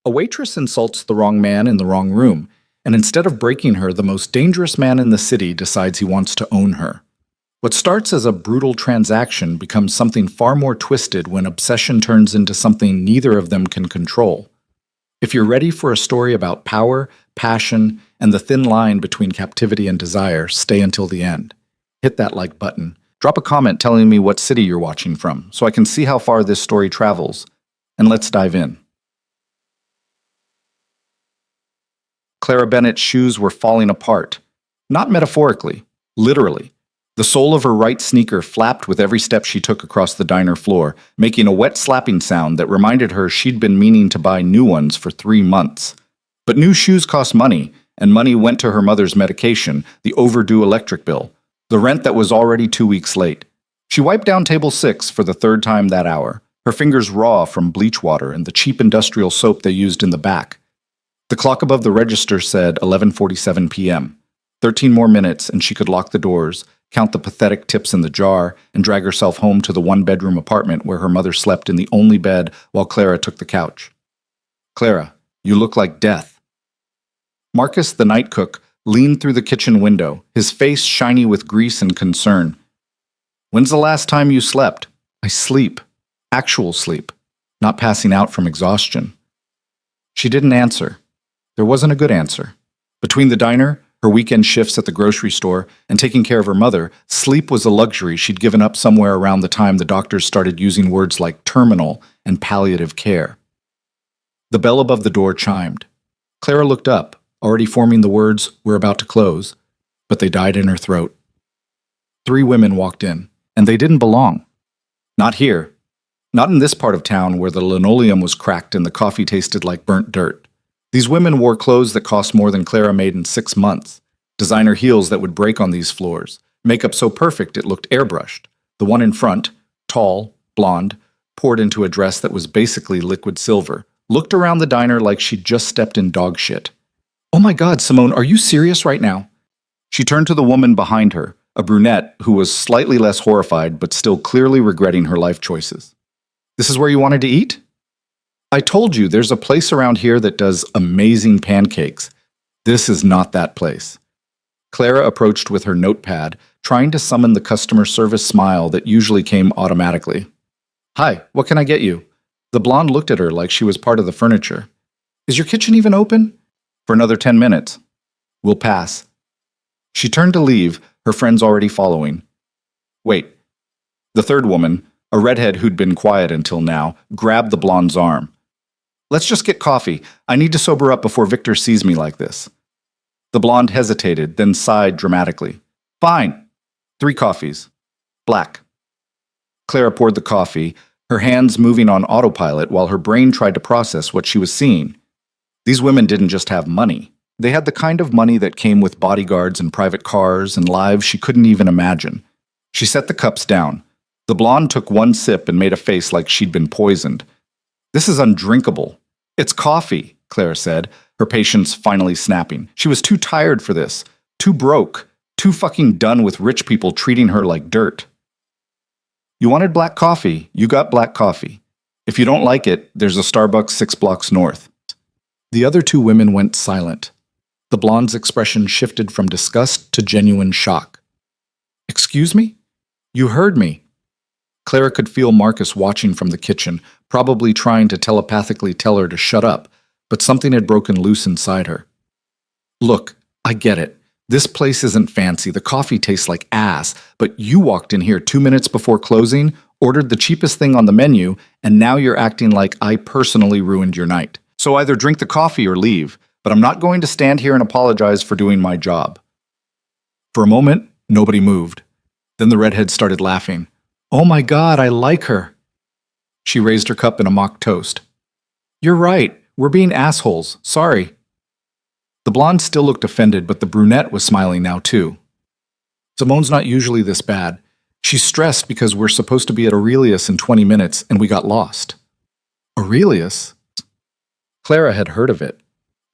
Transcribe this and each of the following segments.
A waitress insults the wrong man in the wrong room, and instead of breaking her, the most dangerous man in the city decides he wants to own her. What starts as a brutal transaction becomes something far more twisted when obsession turns into something neither of them can control. If you're ready for a story about power, passion, and the thin line between captivity and desire, stay until the end. Hit that like button. Drop a comment telling me what city you're watching from, so I can see how far this story travels. And let's dive in. Clara Bennett's shoes were falling apart. Not metaphorically, literally. The sole of her right sneaker flapped with every step she took across the diner floor, making a wet slapping sound that reminded her she'd been meaning to buy new ones for 3 months. But new shoes cost money, and money went to her mother's medication, the overdue electric bill, the rent that was already 2 weeks late. She wiped down table 6 for the 3rd time that hour, her fingers raw from bleach water and the cheap industrial soap they used in the back. The clock above the register said 11:47 p.m. 13 more minutes and she could lock the doors, count the pathetic tips in the jar, and drag herself home to the one-bedroom apartment where her mother slept in the only bed while Clara took the couch. "Clara, you look like death." Marcus, the night cook, leaned through the kitchen window, his face shiny with grease and concern. "When's the last time you slept?" "I sleep. Actual sleep. Not passing out from exhaustion." She didn't answer. There wasn't a good answer. Between the diner, her weekend shifts at the grocery store, and taking care of her mother, sleep was a luxury she'd given up somewhere around the time the doctors started using words like terminal and palliative care. The bell above the door chimed. Clara looked up, already forming the words, "We're about to close," but they died in her throat. 3 women walked in, and they didn't belong. Not here. Not in this part of town where the linoleum was cracked and the coffee tasted like burnt dirt. These women wore clothes that cost more than Clara made in 6 months, designer heels that would break on these floors, makeup so perfect it looked airbrushed. The one in front, tall, blonde, poured into a dress that was basically liquid silver, looked around the diner like she'd just stepped in dog shit. "Oh my God, Simone, are you serious right now?" She turned to the woman behind her, a brunette who was slightly less horrified but still clearly regretting her life choices. "This is where you wanted to eat?" "I told you there's a place around here that does amazing pancakes. This is not that place." Clara approached with her notepad, trying to summon the customer service smile that usually came automatically. "Hi, what can I get you?" The blonde looked at her like she was part of the furniture. "Is your kitchen even open?" "For another 10 minutes. "We'll pass." She turned to leave, her friends already following. "Wait." The third woman, a redhead who'd been quiet until now, grabbed the blonde's arm. "Let's just get coffee. I need to sober up before Victor sees me like this." The blonde hesitated, then sighed dramatically. "Fine. 3 coffees. Black." Clara poured the coffee, her hands moving on autopilot while her brain tried to process what she was seeing. These women didn't just have money. They had the kind of money that came with bodyguards and private cars and lives she couldn't even imagine. She set the cups down. The blonde took 1 sip and made a face like she'd been poisoned. "This is undrinkable." "It's coffee," Clara said, her patience finally snapping. She was too tired for this, too broke, too fucking done with rich people treating her like dirt. "You wanted black coffee, you got black coffee. If you don't like it, there's a Starbucks 6 blocks north." The other 2 women went silent. The blonde's expression shifted from disgust to genuine shock. "Excuse me? You heard me." Clara could feel Marcus watching from the kitchen, probably trying to telepathically tell her to shut up, but something had broken loose inside her. "Look, I get it. This place isn't fancy, the coffee tastes like ass, but you walked in here 2 minutes before closing, ordered the cheapest thing on the menu, and now you're acting like I personally ruined your night. So either drink the coffee or leave, but I'm not going to stand here and apologize for doing my job." For a moment, nobody moved. Then the redhead started laughing. "Oh my God, I like her." She raised her cup in a mock toast. "You're right. We're being assholes. Sorry." The blonde still looked offended, but the brunette was smiling now too. "Simone's not usually this bad. She's stressed because we're supposed to be at Aurelius in 20 minutes and we got lost." Aurelius? Clara had heard of it.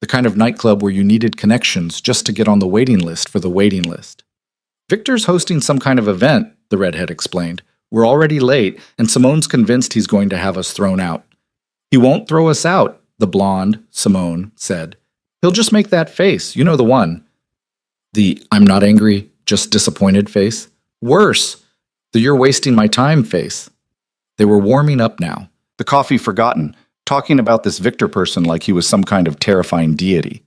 The kind of nightclub where you needed connections just to get on the waiting list for the waiting list. "Victor's hosting some kind of event," the redhead explained. "We're already late, and Simone's convinced he's going to have us thrown out." "He won't throw us out," The blonde, Simone, said. He'll just make that face. You know the one. The I'm not angry, just disappointed face. Worse, the you're wasting my time face. They were warming up now, the coffee forgotten, talking about this Victor person like he was some kind of terrifying deity.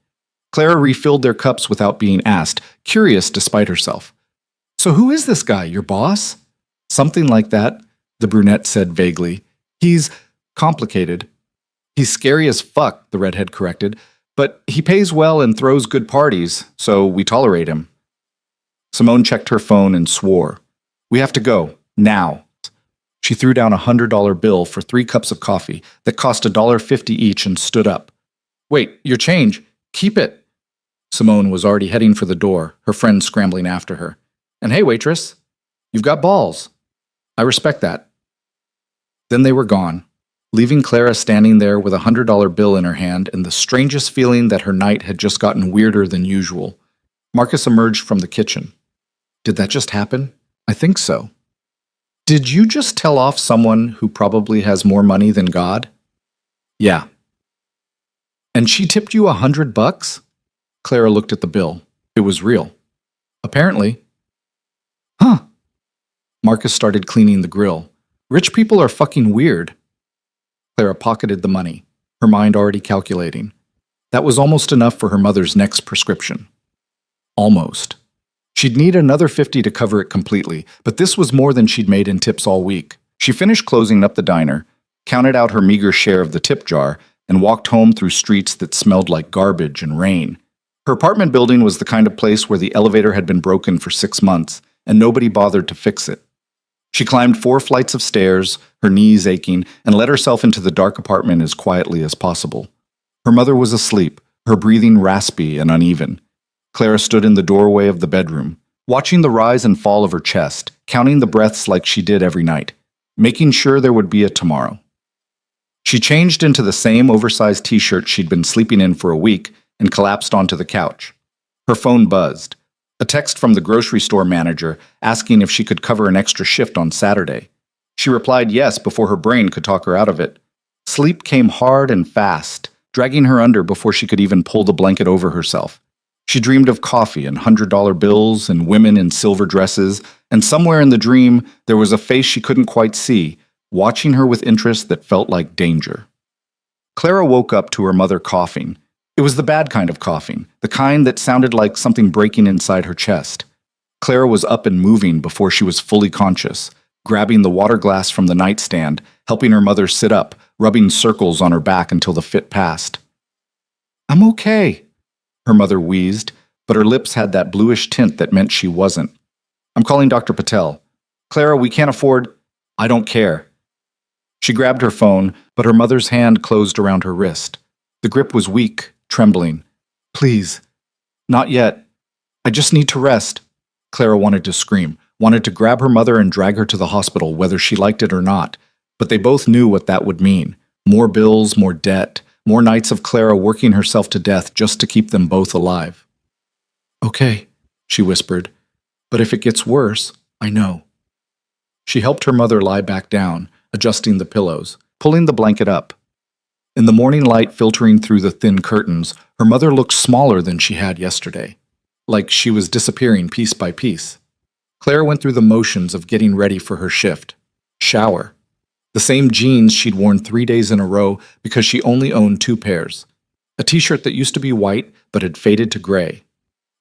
Clara refilled their cups without being asked, curious despite herself. So who is this guy, your boss? Something like that, the brunette said vaguely. He's complicated. He's scary as fuck, the redhead corrected, but he pays well and throws good parties, so we tolerate him. Simone checked her phone and swore. We have to go, now. She threw down a $100 bill for 3 cups of coffee that cost $1.50 each and stood up. Wait, your change. Keep it. Simone was already heading for the door, her friend scrambling after her. And hey, waitress, you've got balls. I respect that. Then they were gone, leaving Clara standing there with a $100 bill in her hand and the strangest feeling that her night had just gotten weirder than usual. Marcus emerged from the kitchen. Did that just happen? I think so. Did you just tell off someone who probably has more money than God? Yeah. And she tipped you $100? Clara looked at the bill. It was real. Apparently. Huh. Marcus started cleaning the grill. Rich people are fucking weird. Clara pocketed the money, her mind already calculating. That was almost enough for her mother's next prescription. Almost. She'd need another $50 to cover it completely, but this was more than she'd made in tips all week. She finished closing up the diner, counted out her meager share of the tip jar, and walked home through streets that smelled like garbage and rain. Her apartment building was the kind of place where the elevator had been broken for 6 months, and nobody bothered to fix it. She climbed 4 flights of stairs, her knees aching, and let herself into the dark apartment as quietly as possible. Her mother was asleep, her breathing raspy and uneven. Clara stood in the doorway of the bedroom, watching the rise and fall of her chest, counting the breaths like she did every night, making sure there would be a tomorrow. She changed into the same oversized t-shirt she'd been sleeping in for a week and collapsed onto the couch. Her phone buzzed. A text from the grocery store manager asking if she could cover an extra shift on Saturday. She replied yes before her brain could talk her out of it. Sleep came hard and fast, dragging her under before she could even pull the blanket over herself. She dreamed of coffee and $100 bills and women in silver dresses, and somewhere in the dream there was a face she couldn't quite see, watching her with interest that felt like danger. Clara woke up to her mother coughing. It was the bad kind of coughing, the kind that sounded like something breaking inside her chest. Clara was up and moving before she was fully conscious, grabbing the water glass from the nightstand, helping her mother sit up, rubbing circles on her back until the fit passed. I'm okay, her mother wheezed, but her lips had that bluish tint that meant she wasn't. I'm calling Dr. Patel. Clara, we can't afford... I don't care. She grabbed her phone, but her mother's hand closed around her wrist. The grip was weak, trembling. Please. Not yet. I just need to rest. Clara wanted to scream, wanted to grab her mother and drag her to the hospital, whether she liked it or not. But they both knew what that would mean. More bills, more debt, more nights of Clara working herself to death just to keep them both alive. Okay, she whispered. But if it gets worse, I know. She helped her mother lie back down, adjusting the pillows, pulling the blanket up. In the morning light filtering through the thin curtains, her mother looked smaller than she had yesterday, like she was disappearing piece by piece. Claire went through the motions of getting ready for her shift. Shower. The same jeans she'd worn 3 days in a row because she only owned 2 pairs. A t-shirt that used to be white but had faded to gray.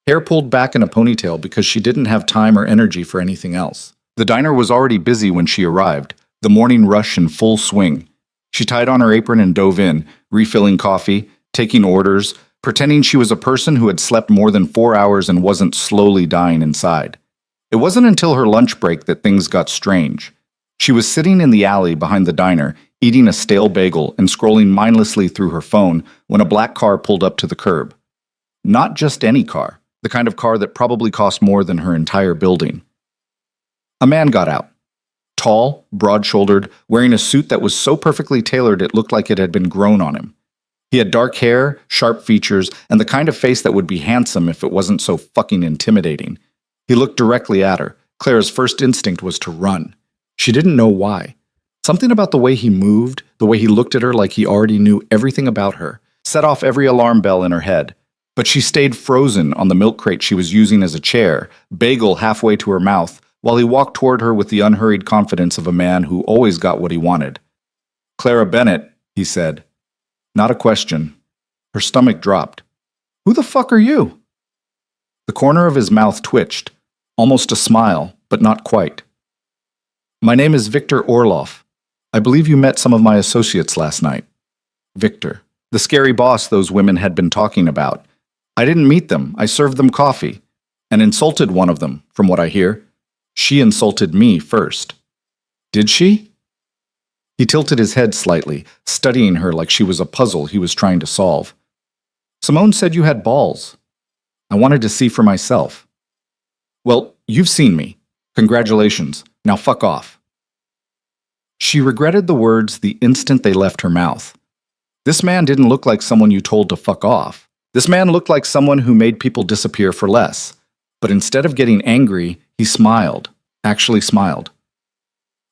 Hair pulled back in a ponytail because she didn't have time or energy for anything else. The diner was already busy when she arrived, the morning rush in full swing. She tied on her apron and dove in, refilling coffee, taking orders, pretending she was a person who had slept more than 4 hours and wasn't slowly dying inside. It wasn't until her lunch break that things got strange. She was sitting in the alley behind the diner, eating a stale bagel and scrolling mindlessly through her phone when a black car pulled up to the curb. Not just any car, the kind of car that probably cost more than her entire building. A man got out. Tall, broad-shouldered, wearing a suit that was so perfectly tailored it looked like it had been grown on him. He had dark hair, sharp features, and the kind of face that would be handsome if it wasn't so fucking intimidating. He looked directly at her. Clara's first instinct was to run. She didn't know why. Something about the way he moved, the way he looked at her like he already knew everything about her, set off every alarm bell in her head. But she stayed frozen on the milk crate she was using as a chair, bagel halfway to her mouth, while he walked toward her with the unhurried confidence of a man who always got what he wanted. "Clara Bennett," he said. Not a question. Her stomach dropped. "Who the fuck are you?" The corner of his mouth twitched, almost a smile, but not quite. "My name is Victor Orloff. I believe you met some of my associates last night." Victor, the scary boss those women had been talking about. "I didn't meet them. I served them coffee. And insulted one of them, from what I hear. She insulted me first." "Did she?" He tilted his head slightly, studying her like she was a puzzle he was trying to solve. "Simone said you had balls. I wanted to see for myself." "Well, you've seen me. Congratulations. Now fuck off." She regretted the words the instant they left her mouth. This man didn't look like someone you told to fuck off. This man looked like someone who made people disappear for less. But instead of getting angry, he smiled, actually smiled.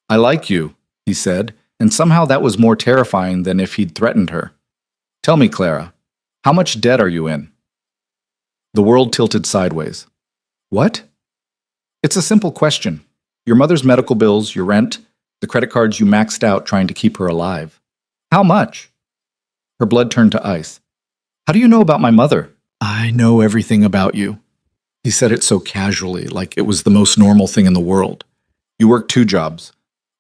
"I like you," he said, and somehow that was more terrifying than if he'd threatened her. "Tell me, Clara, how much debt are you in?" The world tilted sideways. "What?" "It's a simple question. Your mother's medical bills, your rent, the credit cards you maxed out trying to keep her alive. How much?" Her blood turned to ice. "How do you know about my mother?" "I know everything about you." He said it so casually, like it was the most normal thing in the world. "You work 2 jobs,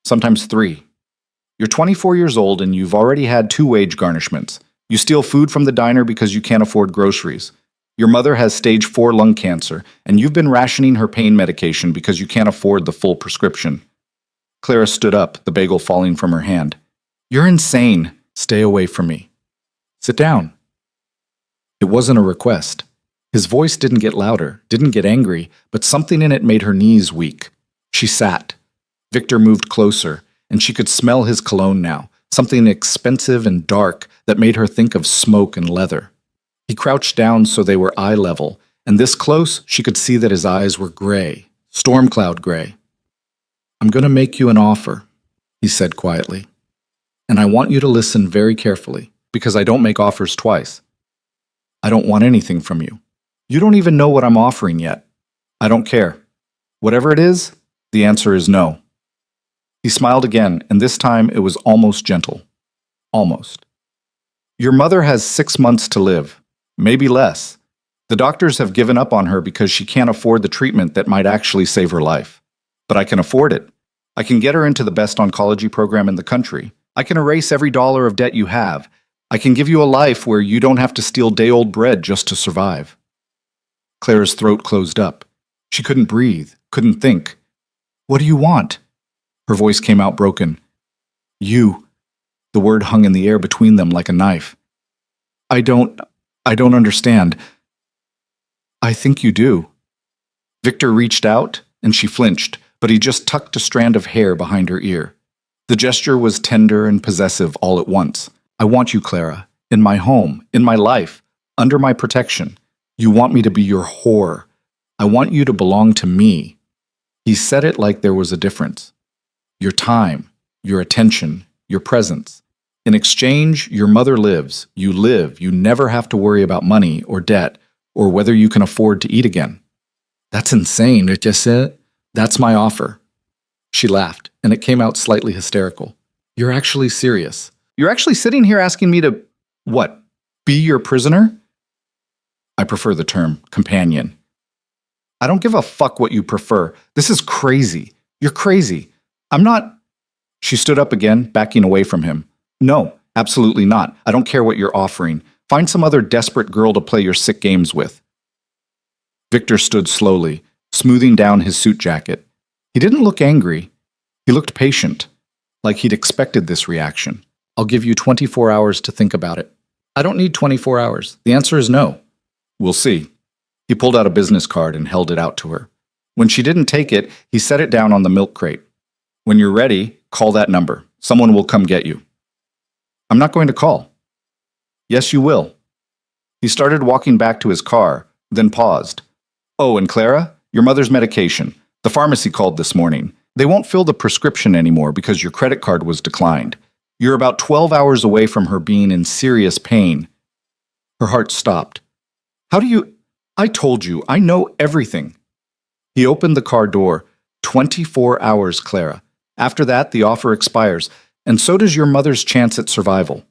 sometimes 3. You're 24 years old and you've already had 2 wage garnishments. You steal food from the diner because you can't afford groceries. Your mother has stage 4 lung cancer, and you've been rationing her pain medication because you can't afford the full prescription." Clara stood up, the bagel falling from her hand. "You're insane. Stay away from me. Sit down." It wasn't a request. His voice didn't get louder, didn't get angry, but something in it made her knees weak. She sat. Victor moved closer, and she could smell his cologne now, something expensive and dark that made her think of smoke and leather. He crouched down so they were eye level, and this close she could see that his eyes were gray, storm cloud gray. "I'm going to make you an offer," he said quietly. "And I want you to listen very carefully, because I don't make offers twice. I don't want anything from you. You don't even know what I'm offering yet. I don't care. Whatever it is, the answer is no." He smiled again, and this time it was almost gentle. Almost. "Your mother has 6 months to live, maybe less. The doctors have given up on her because she can't afford the treatment that might actually save her life. But I can afford it. I can get her into the best oncology program in the country. I can erase every dollar of debt you have. I can give you a life where you don't have to steal day-old bread just to survive." Clara's throat closed up. She couldn't breathe, couldn't think. "What do you want?" Her voice came out broken. "You." The word hung in the air between them like a knife. I don't understand." "I think you do." Victor reached out, and she flinched, but he just tucked a strand of hair behind her ear. The gesture was tender and possessive all at once. "I want you, Clara, in my home, in my life, under my protection. You want me to be your whore. I want you to belong to me." He said it like there was a difference. "Your time, your attention, your presence. In exchange, your mother lives. You live. You never have to worry about money or debt or whether you can afford to eat again." "That's insane, That's my offer." She laughed, and it came out slightly hysterical. "You're actually serious. You're actually sitting here asking me to, what, be your prisoner?" "I prefer the term companion." "I don't give a fuck what you prefer. This is crazy. You're crazy. I'm not—" She stood up again, backing away from him. "No, absolutely not. I don't care what you're offering. Find some other desperate girl to play your sick games with." Victor stood slowly, smoothing down his suit jacket. He didn't look angry. He looked patient, like he'd expected this reaction. "I'll give you 24 hours to think about it." "I don't need 24 hours. The answer is no." "We'll see." He pulled out a business card and held it out to her. When she didn't take it, he set it down on the milk crate. "When you're ready, call that number. Someone will come get you." "I'm not going to call." "Yes, you will." He started walking back to his car, then paused. "Oh, and Clara, your mother's medication. The pharmacy called this morning. They won't fill the prescription anymore because your credit card was declined. You're about 12 hours away from her being in serious pain. Her heart stopped. How do you... I told you, I know everything. He opened the car door. 24 hours, Clara. After that, the offer expires, and so does your mother's chance at survival.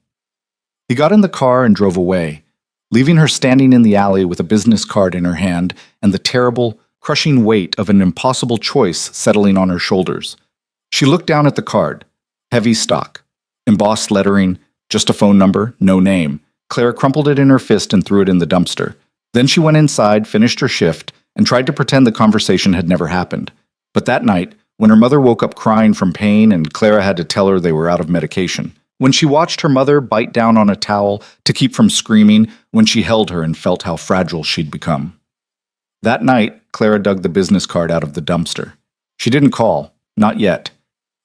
He got in the car and drove away, leaving her standing in the alley with a business card in her hand and the terrible, crushing weight of an impossible choice settling on her shoulders. She looked down at the card. Heavy stock. Embossed lettering, just a phone number, no name. Clara crumpled it in her fist and threw it in the dumpster. Then she went inside, finished her shift, and tried to pretend the conversation had never happened. But that night, when her mother woke up crying from pain and Clara had to tell her they were out of medication, when she watched her mother bite down on a towel to keep from screaming, when she held her and felt how fragile she'd become. That night, Clara dug the business card out of the dumpster. She didn't call, not yet,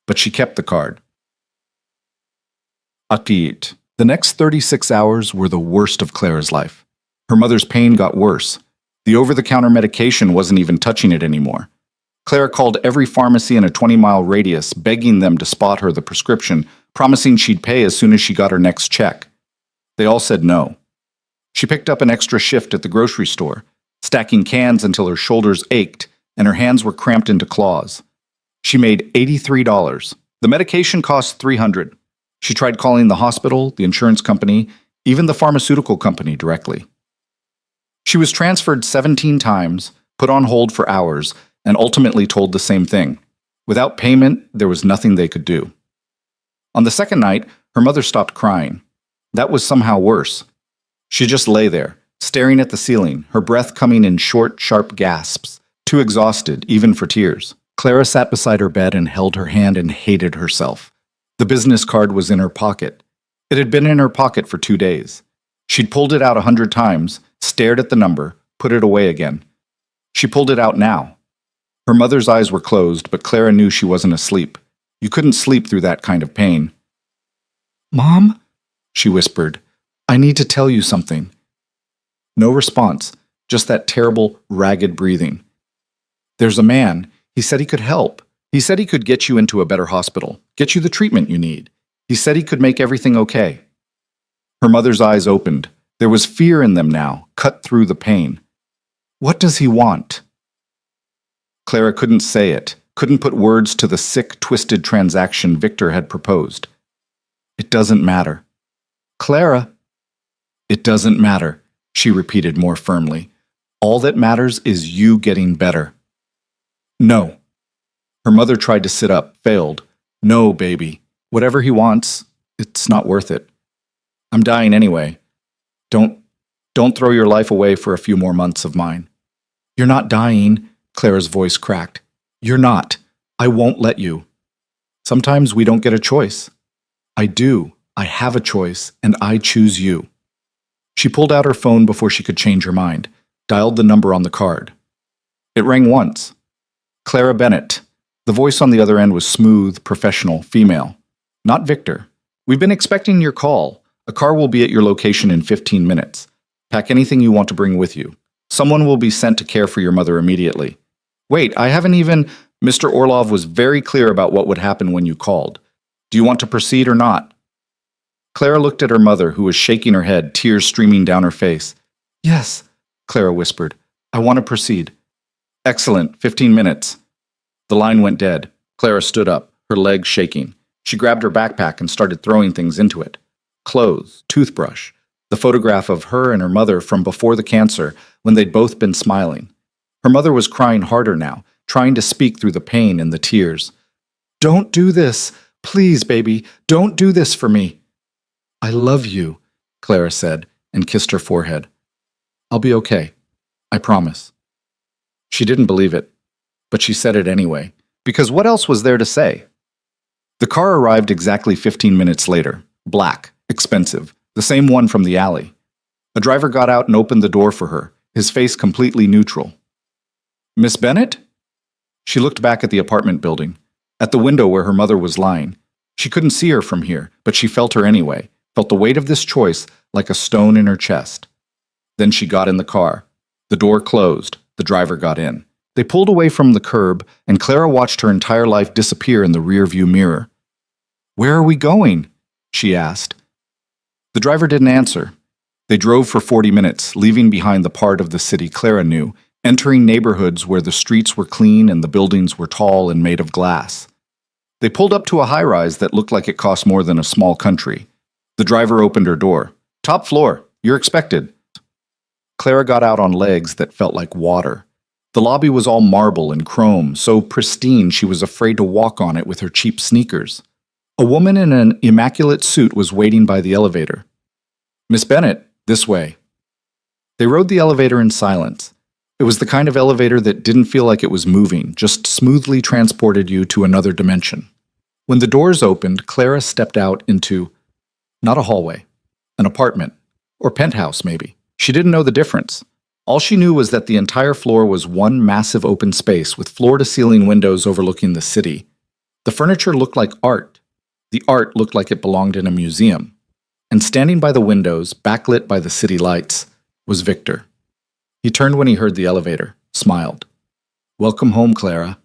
but she kept the card. Akit. The next 36 hours were the worst of Clara's life. Her mother's pain got worse. The over-the-counter medication wasn't even touching it anymore. Clara called every pharmacy in a 20-mile radius, begging them to spot her the prescription, promising she'd pay as soon as she got her next check. They all said no. She picked up an extra shift at the grocery store, stacking cans until her shoulders ached and her hands were cramped into claws. She made $83. The medication cost $300. She tried calling the hospital, the insurance company, even the pharmaceutical company directly. She was transferred 17 times, put on hold for hours, and ultimately told the same thing. Without payment, there was nothing they could do. On the second night, her mother stopped crying. That was somehow worse. She just lay there, staring at the ceiling, her breath coming in short, sharp gasps, too exhausted even for tears. Clara sat beside her bed and held her hand and hated herself. The business card was in her pocket. It had been in her pocket for 2 days. She'd pulled it out 100 times, stared at the number, put it away again. She pulled it out now. Her mother's eyes were closed, but Clara knew she wasn't asleep. You couldn't sleep through that kind of pain. "Mom?" she whispered. "I need to tell you something." No response, just that terrible, ragged breathing. "There's a man. He said he could help. He said he could get you into a better hospital, get you the treatment you need. He said he could make everything okay." Her mother's eyes opened. There was fear in them now, cut through the pain. "What does he want?" Clara couldn't say it, couldn't put words to the sick, twisted transaction Victor had proposed. "It doesn't matter." "Clara." "It doesn't matter," she repeated more firmly. "All that matters is you getting better." "No." Her mother tried to sit up, failed. "No, baby. Whatever he wants, it's not worth it. I'm dying anyway. Don't throw your life away for a few more months of mine." "You're not dying," Clara's voice cracked. "You're not. I won't let you." "Sometimes we don't get a choice." "I do. I have a choice, and I choose you." She pulled out her phone before she could change her mind, dialed the number on the card. It rang once. Clara Bennett. The voice on the other end was smooth, professional, female. "Not Victor. We've been expecting your call. A car will be at your location in 15 minutes. Pack anything you want to bring with you. Someone will be sent to care for your mother immediately." "Wait, I haven't even..." Mr. Orlov was very clear about what would happen when you called. "Do you want to proceed or not?" Clara looked at her mother, who was shaking her head, tears streaming down her face. "Yes," Clara whispered. "I want to proceed." "Excellent. 15 minutes." The line went dead. Clara stood up, her legs shaking. She grabbed her backpack and started throwing things into it. Clothes, toothbrush, the photograph of her and her mother from before the cancer, when they'd both been smiling. Her mother was crying harder now, trying to speak through the pain and the tears. "Don't do this. Please, baby, don't do this for me." "I love you," Clara said, and kissed her forehead. "I'll be okay. I promise." She didn't believe it, but she said it anyway, because what else was there to say? The car arrived exactly 15 minutes later, black, expensive, the same one from the alley. A driver got out and opened the door for her, his face completely neutral. "Miss Bennett?" She looked back at the apartment building, at the window where her mother was lying. She couldn't see her from here, but she felt her anyway, felt the weight of this choice like a stone in her chest. Then she got in the car. The door closed. The driver got in. They pulled away from the curb, and Clara watched her entire life disappear in the rearview mirror. "Where are we going?" she asked. The driver didn't answer. They drove for 40 minutes, leaving behind the part of the city Clara knew, entering neighborhoods where the streets were clean and the buildings were tall and made of glass. They pulled up to a high-rise that looked like it cost more than a small country. The driver opened her door. "Top floor, you're expected." Clara got out on legs that felt like water. The lobby was all marble and chrome, so pristine she was afraid to walk on it with her cheap sneakers. A woman in an immaculate suit was waiting by the elevator. "Miss Bennett, this way." They rode the elevator in silence. It was the kind of elevator that didn't feel like it was moving, just smoothly transported you to another dimension. When the doors opened, Clara stepped out into, not a hallway, an apartment, or penthouse maybe. She didn't know the difference. All she knew was that the entire floor was one massive open space with floor-to-ceiling windows overlooking the city. The furniture looked like art. The art looked like it belonged in a museum. And standing by the windows, backlit by the city lights, was Victor. He turned when he heard the elevator, smiled. "Welcome home, Clara."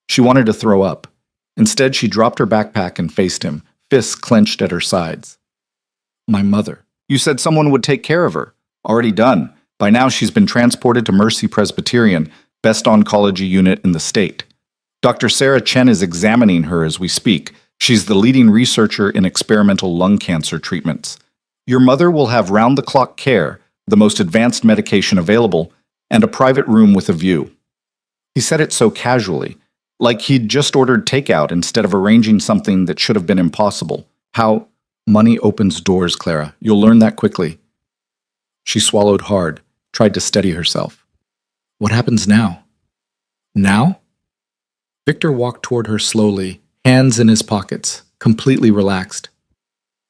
She wanted to throw up. Instead, she dropped her backpack and faced him, fists clenched at her sides. "My mother. You said someone would take care of her. Already done. By now she's been transported to Mercy Presbyterian, best oncology unit in the state. Dr. Sarah Chen is examining her as we speak. She's the leading researcher in experimental lung cancer treatments. Your mother will have round-the-clock care, the most advanced medication available, and a private room with a view." He said it so casually, like he'd just ordered takeout instead of arranging something that should have been impossible. How money opens doors, Clara. You'll learn that quickly. She swallowed hard, tried to steady herself. "What happens now?" "Now?" Victor walked toward her slowly, hands in his pockets, completely relaxed.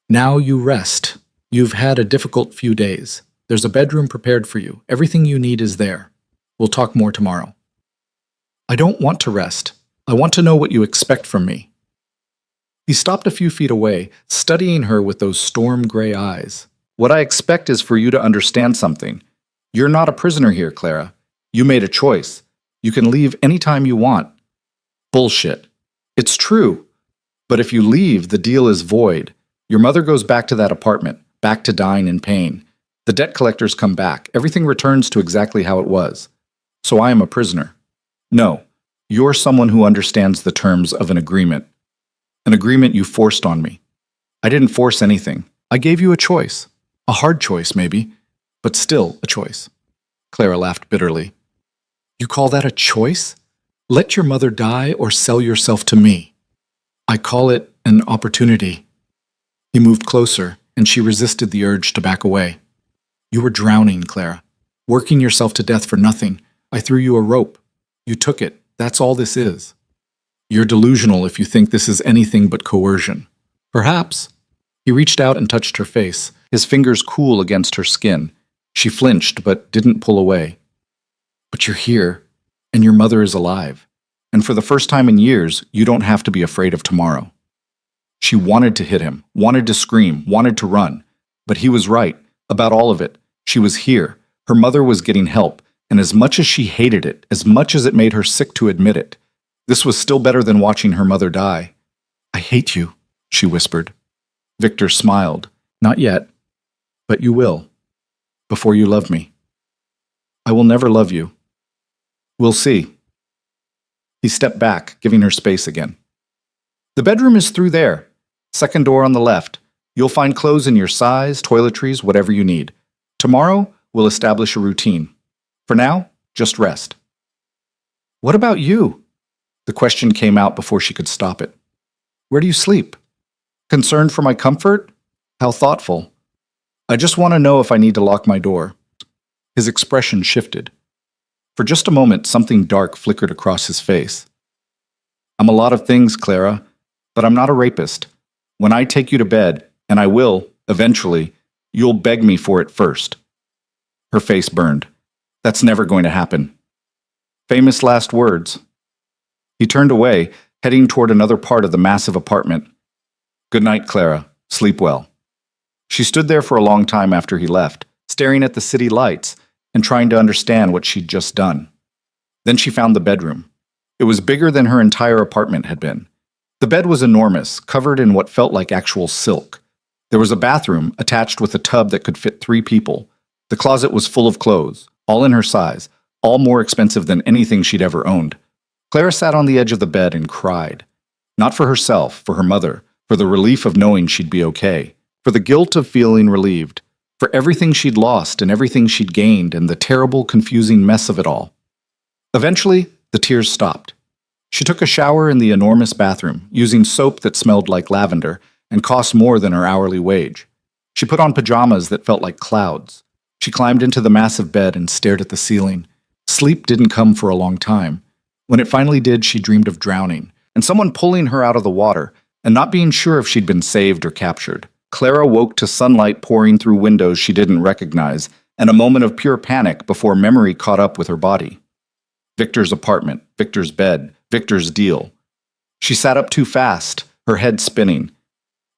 "Now you rest. You've had a difficult few days. There's a bedroom prepared for you. Everything you need is there. We'll talk more tomorrow." "I don't want to rest. I want to know what you expect from me." He stopped a few feet away, studying her with those storm-gray eyes. "What I expect is for you to understand something. You're not a prisoner here, Clara. You made a choice. You can leave anytime you want." "Bullshit. It's true. But if you leave, the deal is void. Your mother goes back to that apartment, back to dying in pain. The debt collectors come back. Everything returns to exactly how it was. So I am a prisoner. No, you're someone who understands the terms of an agreement. An agreement you forced on me. I didn't force anything. I gave you a choice. A hard choice, maybe, but still a choice." Clara laughed bitterly. "You call that a choice? Let your mother die or sell yourself to me. I call it an opportunity." He moved closer, and she resisted the urge to back away. "You were drowning, Clara, working yourself to death for nothing. I threw you a rope. You took it. That's all this is. You're delusional if you think this is anything but coercion." "Perhaps." He reached out and touched her face, his fingers cool against her skin. She flinched but didn't pull away. "But you're here, and your mother is alive. And for the first time in years, you don't have to be afraid of tomorrow." She wanted to hit him, wanted to scream, wanted to run. But he was right, about all of it. She was here. Her mother was getting help, and as much as she hated it, as much as it made her sick to admit it, this was still better than watching her mother die. "I hate you," she whispered. Victor smiled. "Not yet. But you will. Before you love me." "I will never love you." "We'll see." He stepped back, giving her space again. "The bedroom is through there. Second door on the left. You'll find clothes in your size, toiletries, whatever you need. Tomorrow, we'll establish a routine. For now, just rest." "What about you?" The question came out before she could stop it. "Where do you sleep?" "Concerned for my comfort? How thoughtful. I just want to know if I need to lock my door." His expression shifted. For just a moment, something dark flickered across his face. "I'm a lot of things, Clara, but I'm not a rapist. When I take you to bed, and I will, eventually, you'll beg me for it first." Her face burned. "That's never going to happen." Famous last words. He turned away, heading toward another part of the massive apartment. "Good night, Clara. Sleep well." She stood there for a long time after he left, staring at the city lights and trying to understand what she'd just done. Then she found the bedroom. It was bigger than her entire apartment had been. The bed was enormous, covered in what felt like actual silk. There was a bathroom attached with a tub that could fit 3 people. The closet was full of clothes, all in her size, all more expensive than anything she'd ever owned. Clara sat on the edge of the bed and cried. Not for herself, for her mother, for the relief of knowing she'd be okay, for the guilt of feeling relieved, for everything she'd lost and everything she'd gained and the terrible, confusing mess of it all. Eventually, the tears stopped. She took a shower in the enormous bathroom, using soap that smelled like lavender and cost more than her hourly wage. She put on pajamas that felt like clouds. She climbed into the massive bed and stared at the ceiling. Sleep didn't come for a long time. When it finally did, she dreamed of drowning, and someone pulling her out of the water, and not being sure if she'd been saved or captured. Clara woke to sunlight pouring through windows she didn't recognize, and a moment of pure panic before memory caught up with her body. Victor's apartment, Victor's bed, Victor's deal. She sat up too fast, her head spinning.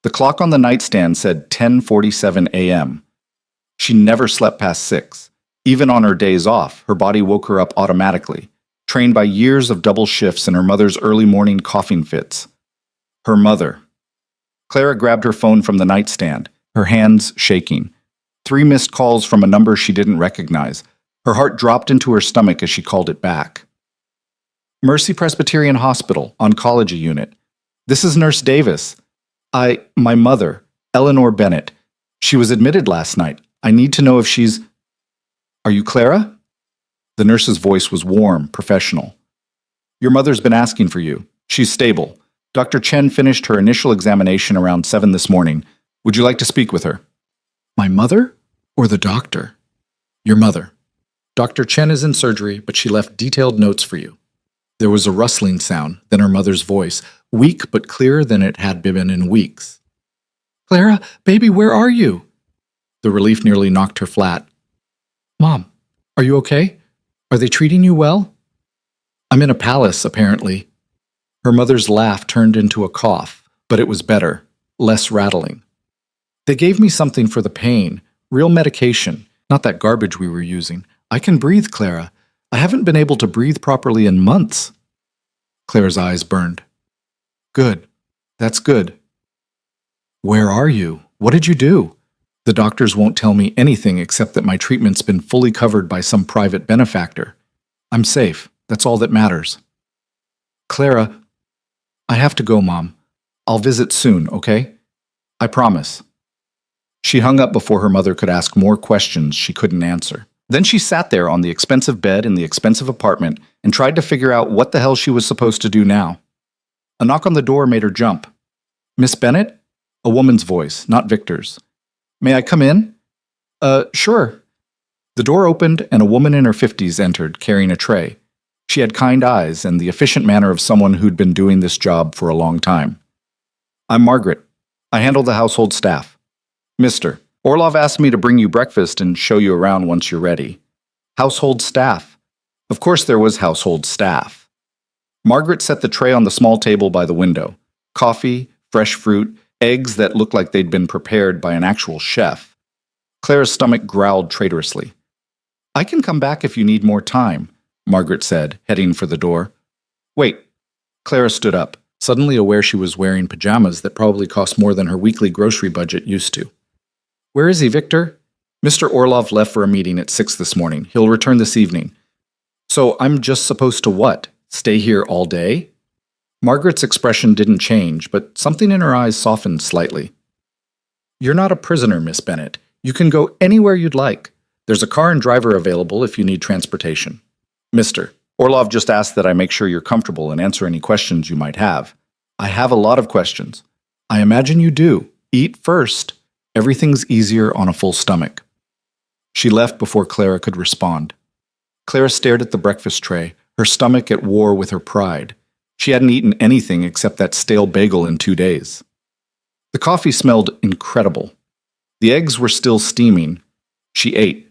The clock on the nightstand said 10:47 a.m. She never slept past 6. Even on her days off, her body woke her up automatically, trained by years of double shifts and her mother's early morning coughing fits. Her mother. Clara grabbed her phone from the nightstand, her hands shaking. 3 missed calls from a number she didn't recognize. Her heart dropped into her stomach as she called it back. Mercy Presbyterian Hospital, Oncology Unit. This is Nurse Davis. My mother, Eleanor Bennett. She was admitted last night. I need to know if she's... Are you Clara? The nurse's voice was warm, professional. Your mother's been asking for you. She's stable. Dr. Chen finished her initial examination around 7 this morning. Would you like to speak with her? My mother? Or the doctor? Your mother. Dr. Chen is in surgery, but she left detailed notes for you. There was a rustling sound, then her mother's voice, weak but clearer than it had been in weeks. Clara, baby, where are you? The relief nearly knocked her flat. Mom, are you okay? Are they treating you well? I'm in a palace, apparently. Her mother's laugh turned into a cough, but it was better, less rattling. They gave me something for the pain, real medication, not that garbage we were using. I can breathe, Clara. I haven't been able to breathe properly in months. Clara's eyes burned. Good. That's good. Where are you? What did you do? The doctors won't tell me anything except that my treatment's been fully covered by some private benefactor. I'm safe. That's all that matters. Clara, I have to go, Mom. I'll visit soon, okay? I promise. She hung up before her mother could ask more questions she couldn't answer. Then she sat there on the expensive bed in the expensive apartment and tried to figure out what the hell she was supposed to do now. A knock on the door made her jump. Miss Bennett? A woman's voice, not Victor's. May I come in? Sure. The door opened and a woman in her 50s entered, carrying a tray. She had kind eyes and the efficient manner of someone who'd been doing this job for a long time. I'm Margaret. I handle the household staff. Mister, Orlov asked me to bring you breakfast and show you around once you're ready. Household staff. Of course there was household staff. Margaret set the tray on the small table by the window. Coffee, fresh fruit, eggs that looked like they'd been prepared by an actual chef. Clara's stomach growled traitorously. I can come back if you need more time, Margaret said, heading for the door. Wait. Clara stood up, suddenly aware she was wearing pajamas that probably cost more than her weekly grocery budget used to. Where is he, Victor? Mr. Orlov left for a meeting at 6 this morning. He'll return this evening. So I'm just supposed to what? Stay here all day? Margaret's expression didn't change, but something in her eyes softened slightly. You're not a prisoner, Miss Bennett. You can go anywhere you'd like. There's a car and driver available if you need transportation. Mister, Orlov just asked that I make sure you're comfortable and answer any questions you might have. I have a lot of questions. I imagine you do. Eat first. Everything's easier on a full stomach. She left before Clara could respond. Clara stared at the breakfast tray, her stomach at war with her pride. She hadn't eaten anything except that stale bagel in 2 days. The coffee smelled incredible. The eggs were still steaming. She ate.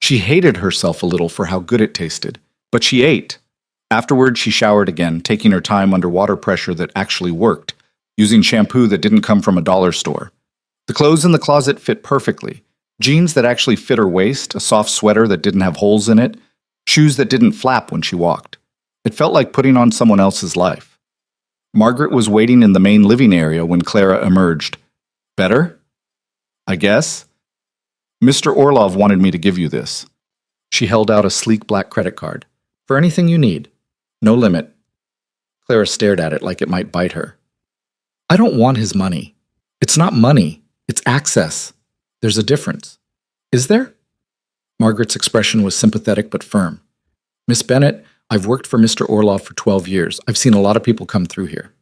She hated herself a little for how good it tasted, but she ate. Afterward, she showered again, taking her time under water pressure that actually worked, using shampoo that didn't come from a dollar store. The clothes in the closet fit perfectly. Jeans that actually fit her waist, a soft sweater that didn't have holes in it, shoes that didn't flap when she walked. It felt like putting on someone else's life. Margaret was waiting in the main living area when Clara emerged. Better? I guess. Mr. Orlov wanted me to give you this. She held out a sleek black credit card. For anything you need. No limit. Clara stared at it like it might bite her. I don't want his money. It's not money. It's access. There's a difference. Is there? Margaret's expression was sympathetic but firm. Miss Bennett, I've worked for Mr. Orlov for 12 years. I've seen a lot of people come through here.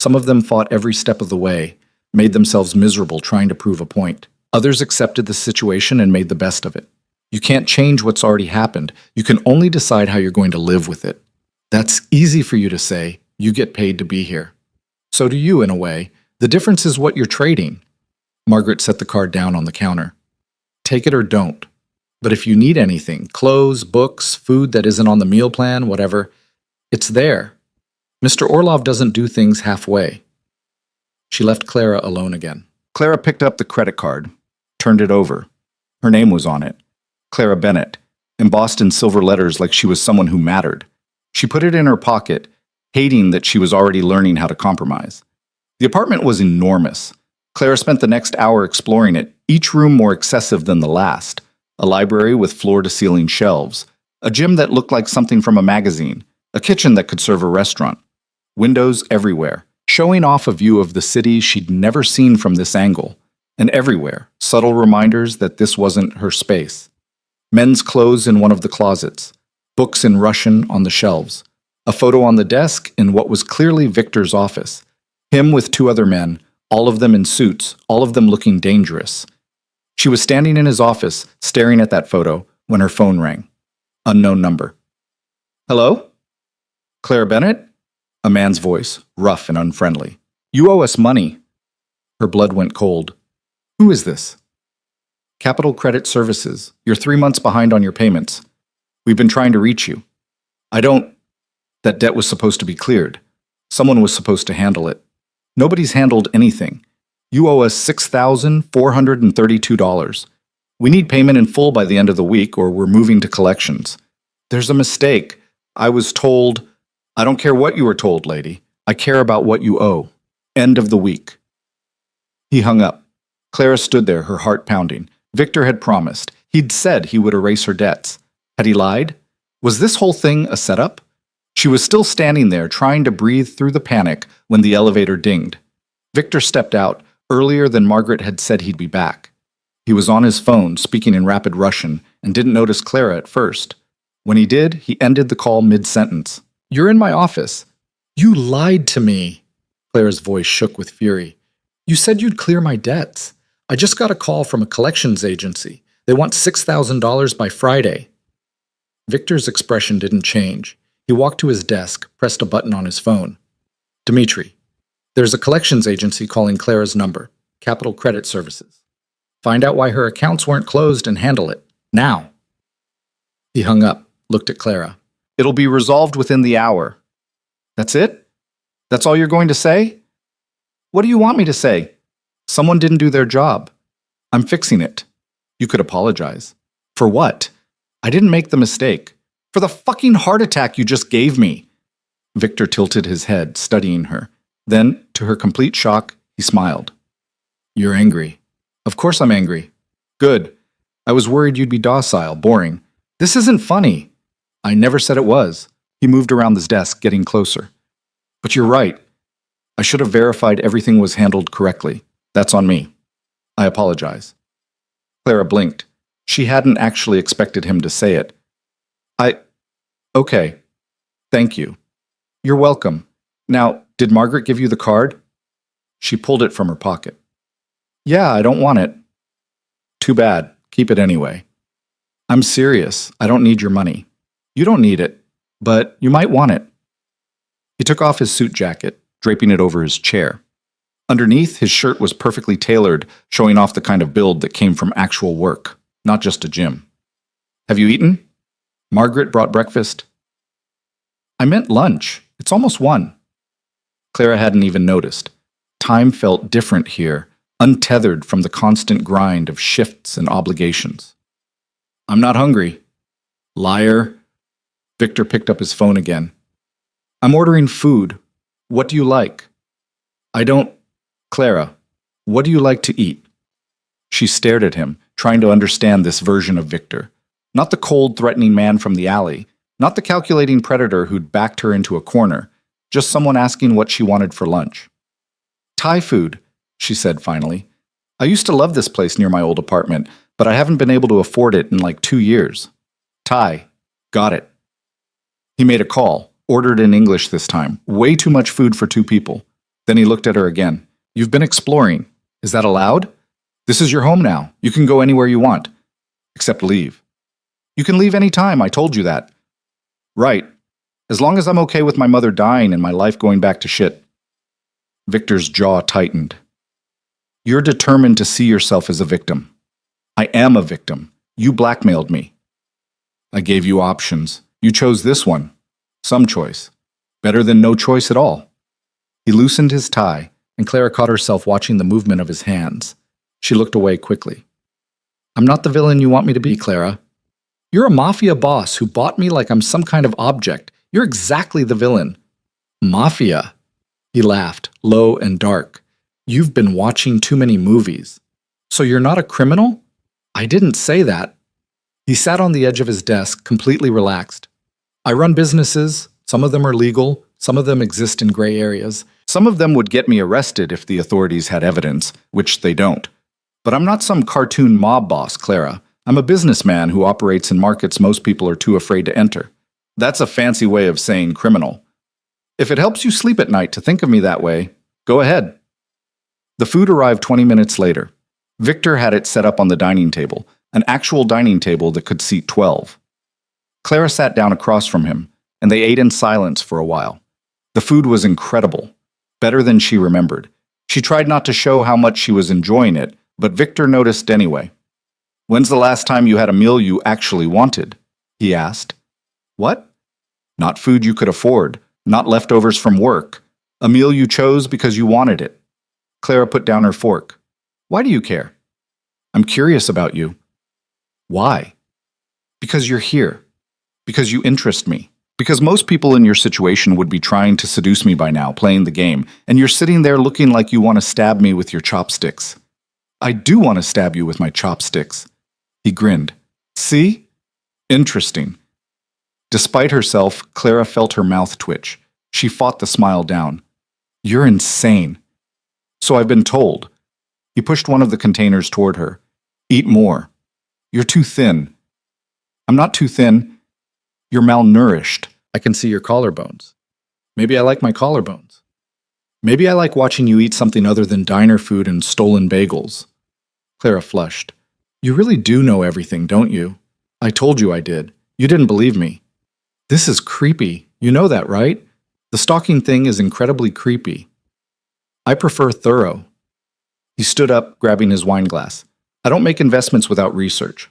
Some of them fought every step of the way, made themselves miserable trying to prove a point. Others accepted the situation and made the best of it. You can't change what's already happened. You can only decide how you're going to live with it. That's easy for you to say. You get paid to be here. So do you, in a way. The difference is what you're trading. Margaret set the card down on the counter. Take it or don't. But if you need anything, clothes, books, food that isn't on the meal plan, whatever, it's there. Mr. Orlov doesn't do things halfway. She left Clara alone again. Clara picked up the credit card, turned it over. Her name was on it. Clara Bennett, embossed in silver letters like she was someone who mattered. She put it in her pocket, hating that she was already learning how to compromise. The apartment was enormous. Clara spent the next hour exploring it, each room more excessive than the last. A library with floor-to-ceiling shelves, a gym that looked like something from a magazine, a kitchen that could serve a restaurant. Windows everywhere, showing off a view of the city she'd never seen from this angle. And everywhere, subtle reminders that this wasn't her space. Men's clothes in one of the closets, books in Russian on the shelves, a photo on the desk in what was clearly Victor's office. Him with two other men, all of them in suits, all of them looking dangerous. She was standing in his office, staring at that photo, when her phone rang. Unknown number. Hello? Clara Bennett? A man's voice, rough and unfriendly. You owe us money. Her blood went cold. Who is this? Capital Credit Services. You're 3 months behind on your payments. We've been trying to reach you. That debt was supposed to be cleared. Someone was supposed to handle it. Nobody's handled anything. You owe us $6,432. We need payment in full by the end of the week or we're moving to collections. There's a mistake. I was told... I don't care what you were told, lady. I care about what you owe. End of the week. He hung up. Clara stood there, her heart pounding. Victor had promised. He'd said he would erase her debts. Had he lied? Was this whole thing a setup? She was still standing there, trying to breathe through the panic when the elevator dinged. Victor stepped out, earlier than Margaret had said he'd be back. He was on his phone, speaking in rapid Russian, and didn't notice Clara at first. When he did, he ended the call mid-sentence. You're in my office. You lied to me. Clara's voice shook with fury. You said you'd clear my debts. I just got a call from a collections agency. They want $6,000 by Friday. Victor's expression didn't change. He walked to his desk, pressed a button on his phone. Dmitri, there's a collections agency calling Clara's number, Capital Credit Services. Find out why her accounts weren't closed and handle it. Now. He hung up, looked at Clara. It'll be resolved within the hour. That's it? That's all you're going to say? What do you want me to say? Someone didn't do their job. I'm fixing it. You could apologize. For what? I didn't make the mistake. For the fucking heart attack you just gave me. Victor tilted his head, studying her. Then, to her complete shock, he smiled. You're angry. Of course I'm angry. Good. I was worried you'd be docile, boring. This isn't funny. I never said it was. He moved around his desk, getting closer. But you're right. I should have verified everything was handled correctly. That's on me. I apologize. Clara blinked. She hadn't actually expected him to say it. Okay. Thank you. You're welcome. Now, did Margaret give you the card? She pulled it from her pocket. Yeah, I don't want it. Too bad. Keep it anyway. I'm serious. I don't need your money. You don't need it, but you might want it. He took off his suit jacket, draping it over his chair. Underneath, his shirt was perfectly tailored, showing off the kind of build that came from actual work, not just a gym. Have you eaten? Margaret brought breakfast. I meant lunch. It's almost 1. Clara hadn't even noticed. Time felt different here, untethered from the constant grind of shifts and obligations. I'm not hungry. Liar. Victor picked up his phone again. I'm ordering food. What do you like? I don't... Clara, what do you like to eat? She stared at him, trying to understand this version of Victor. Not the cold, threatening man from the alley, not the calculating predator who'd backed her into a corner, just someone asking what she wanted for lunch. Thai food, she said finally. I used to love this place near my old apartment, but I haven't been able to afford it in like 2 years. Thai. Got it. He made a call, ordered in English this time. Way too much food for 2 people. Then he looked at her again. You've been exploring. Is that allowed? This is your home now. You can go anywhere you want. Except leave. You can leave any time, I told you that. Right. As long as I'm okay with my mother dying and my life going back to shit. Victor's jaw tightened. You're determined to see yourself as a victim. I am a victim. You blackmailed me. I gave you options. You chose this one. Some choice. Better than no choice at all. He loosened his tie, and Clara caught herself watching the movement of his hands. She looked away quickly. I'm not the villain you want me to be, Clara. You're a mafia boss who bought me like I'm some kind of object. You're exactly the villain. Mafia? He laughed, low and dark. You've been watching too many movies. So you're not a criminal? I didn't say that. He sat on the edge of his desk, completely relaxed. I run businesses. Some of them are legal. Some of them exist in gray areas. Some of them would get me arrested if the authorities had evidence, which they don't. But I'm not some cartoon mob boss, Clara. I'm a businessman who operates in markets most people are too afraid to enter. That's a fancy way of saying criminal. If it helps you sleep at night to think of me that way, go ahead. The food arrived 20 minutes later. Victor had it set up on the dining table, an actual dining table that could seat 12. Clara sat down across from him, and they ate in silence for a while. The food was incredible, better than she remembered. She tried not to show how much she was enjoying it, but Victor noticed anyway. When's the last time you had a meal you actually wanted? He asked. What? Not food you could afford, not leftovers from work. A meal you chose because you wanted it. Clara put down her fork. Why do you care? I'm curious about you. Why? Because you're here. Because you interest me. Because most people in your situation would be trying to seduce me by now, playing the game, and you're sitting there looking like you want to stab me with your chopsticks. I do want to stab you with my chopsticks. He grinned. See? Interesting. Despite herself, Clara felt her mouth twitch. She fought the smile down. You're insane. So I've been told. He pushed one of the containers toward her. Eat more. You're too thin. I'm not too thin. You're malnourished. I can see your collarbones. Maybe I like my collarbones. Maybe I like watching you eat something other than diner food and stolen bagels. Clara flushed. You really do know everything, don't you? I told you I did. You didn't believe me. This is creepy. You know that, right? The stalking thing is incredibly creepy. I prefer thorough. He stood up, grabbing his wine glass. I don't make investments without research.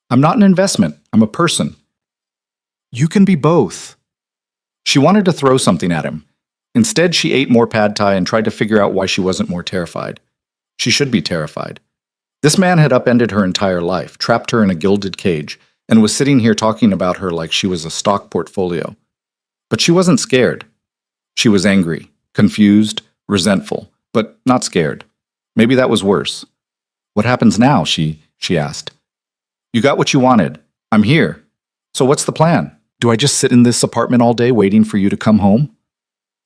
I'm not an investment. I'm a person. You can be both. She wanted to throw something at him. Instead, she ate more pad thai and tried to figure out why she wasn't more terrified. She should be terrified. This man had upended her entire life, trapped her in a gilded cage, and was sitting here talking about her like she was a stock portfolio. But she wasn't scared. She was angry, confused, resentful, but not scared. Maybe that was worse. What happens now? She asked. You got what you wanted. I'm here. So what's the plan? Do I just sit in this apartment all day waiting for you to come home?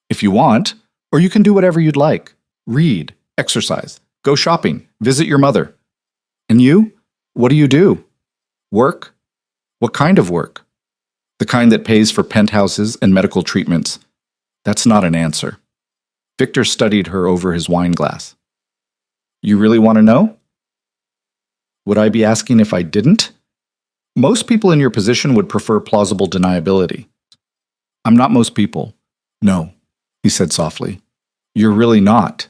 If you want, or you can do whatever you'd like. Read, exercise, go shopping, visit your mother. And you? What do you do? Work? What kind of work? The kind that pays for penthouses and medical treatments. That's not an answer. Victor studied her over his wine glass. You really want to know? Would I be asking if I didn't? Most people in your position would prefer plausible deniability. I'm not most people. No, he said softly. You're really not.